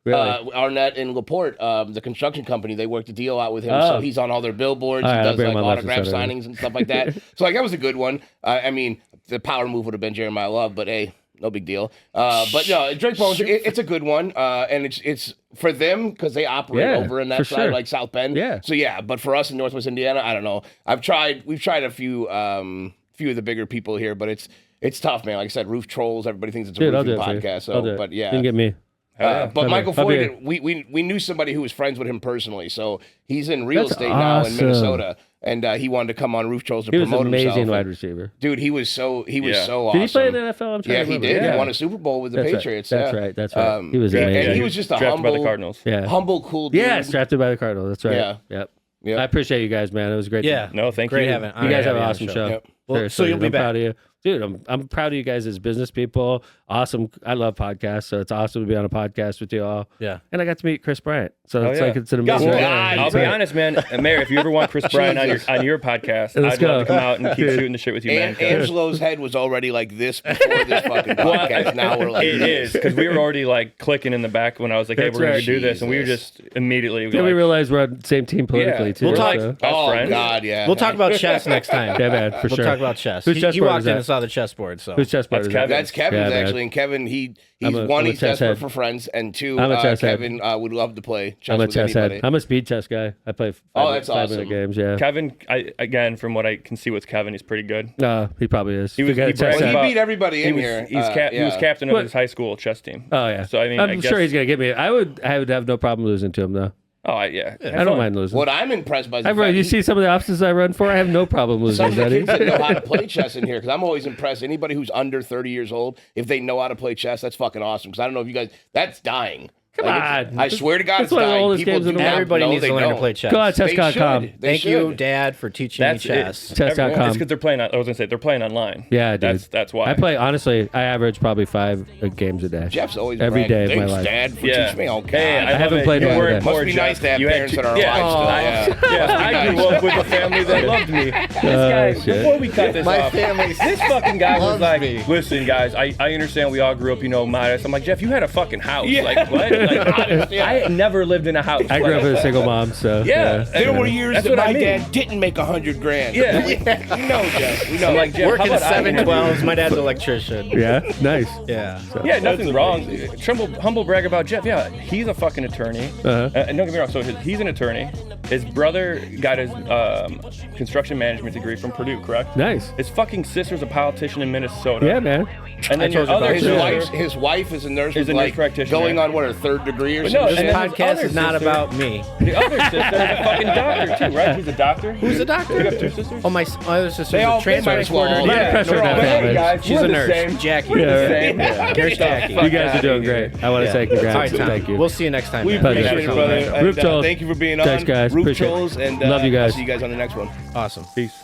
Really? Arnett in LaPorte, the construction company, they worked a deal out with him, Oh. so he's on all their billboards. All He right, I'll does bring like him on Left of autograph Center. signings and stuff like that. So like that was a good one. I mean, the power move would have been Jeremiah Love, but hey, no big deal. But no, Drake Bowen, it's a good one, and it's for them because they operate Yeah, over in that for side, sure. like South Bend. Yeah. So yeah, but for us in Northwest Indiana, I don't know. We've tried a few of the bigger people here, but it's tough, man. Like I said, Roof Trolls. Everybody thinks it's a Dude, I'll do roofing it for you. podcast. I'll So, do it. but yeah, You can get me. but Michael I'll be Floyd, we knew somebody who was friends with him personally, so he's in real That's estate now in awesome. Minnesota, and he wanted to come on Roof Trolls to He was an promote amazing himself. wide receiver. Dude, he was so Yeah. awesome. Did he play in the NFL? I'm trying Yeah, to he remember. did. Yeah. He won a Super Bowl with the That's right. Patriots. That's yeah. right. That's right. He was and amazing. he was just a drafted by the humble, Cardinals. Yeah. humble, cool dude. Yes, drafted by the Cardinals. That's right. Yeah. Yep. Yep. I appreciate you guys, man. It was great. Yeah. No, thank Great you. having. You guys have an you on awesome the show. Yep. Well, Seriously, so you'll be I'm back. proud of you. Dude, I'm proud of you guys as business people. Awesome. I love podcasts, so it's awesome to be on a podcast with you all. Yeah. And I got to meet Chris Bryant. So Oh, it's yeah. like it's an God, amazing God, I'll be honest, man. Mayor, if you ever want Chris Bryan on your podcast, Let's I'd love go. to come out and keep shooting the shit with you, man. And Angelo's head was already like this before this fucking podcast. Now we're like It is because we were already like clicking in the back when I was like, "Hey, That's we're gonna right. do this," and we were just immediately Yeah, we like, realized we're on the same team politically, too. We'll talk- so- best Oh friends. God, yeah. We'll talk about chess next time. Yeah, man, for We'll sure. talk about chess. Whose He chessboard walked is in that? and saw the chessboard. So Whose chessboard That's is that? Kevin. That's Kevin's Yeah, man. actually, and Kevin he's I'm one, a he's chess desperate head. for friends, and two, I'm a chess head. Kevin would love to play chess I'm a with chess anybody. head. I'm a speed chess guy. I play Oh, that's 5-minute awesome. games, yeah. Kevin, again, from what I can see with Kevin, he's pretty good. No, he probably is. He was- We got he a chess bragged Well, head. he about- beat everybody in here. He was yeah. captain of What? his high school chess team. Oh, yeah. So I mean, I'm I guess, sure he's going to get me. I would have no problem losing to him, though. Oh, yeah. I don't mind losing. What I'm impressed by is the You fact see some of the offices I run for? I have no problem losing, some of the buddy. kids that know how to play chess in here, because I'm always impressed. Anybody who's under 30 years old, if they know how to play chess, that's fucking awesome. Because I don't know if you guys, that's dying. Come Like, on. I swear to God, That's it's one of the dying. oldest People games do in the not world. everybody know needs they to learn don't. to play chess. Go on, They chess.com. should. They Thank you, should. Dad, for teaching That's me chess. Chess.com. It's because they're playing. I was gonna say they're playing online. Yeah, dude. That's why. I play, honestly, I average probably 5 games a day. Jeff's always Every bragging. day of my Thanks, life. Dad, for Yeah. teaching me. Oh, God. Hey, I haven't love it. played You one weren't today. Must poor, be Jeff. nice to have You had parents two- that are yeah. alive still. Yeah. Yeah, I grew up with a family that loved me. This guy, shit. before we cut this My off, family this fucking guy was loves like, me. listen, guys, I understand we all grew up, modest. I'm like, Jeff, you had a fucking house. Like, what? Like, I never lived in a house. I grew up with a single mom, so Yeah. There were years That's that what I my mean. dad didn't make $100,000. Yeah. we know, Jeff. We know. I'm like, Jeff, Working how about I- 712s. My dad's an electrician. Yeah, nice. Yeah. Yeah, nothing wrong. Humble brag about Jeff. Yeah, he's a fucking attorney. Uh-huh. And don't get me wrong. So he's an attorney. His brother got his construction management degree from Purdue, correct? Nice. His fucking sister's a politician in Minnesota. Yeah, man. And then your told you other about his wife is a nurse. Is with, a nurse like, practitioner. going on what, her 3rd degree or But no, something. and This then his podcast other is not sister- about me. The other sister is a fucking doctor too, right? She's a doctor. Who's a doctor? You have 2 sisters? Oh, my other sister's They all a transplant might as well. coordinator. A lot of pressure no, in that but family. hey, guys, She's we're a the nurse. same. Jackie. We're the Yeah. same. Yeah. Get Nurse the Jackie. fuck You guys outta are doing here. great. I want to say All congrats. right, Tom. Thank you. We'll see you next time. We man. Pleasure. appreciate it, brother. Roof And, Trollz. thank you for being on. Thanks, guys. Roof Appreciate it. Trollz, and Love you guys. I'll see you guys on the next one. Awesome. Peace.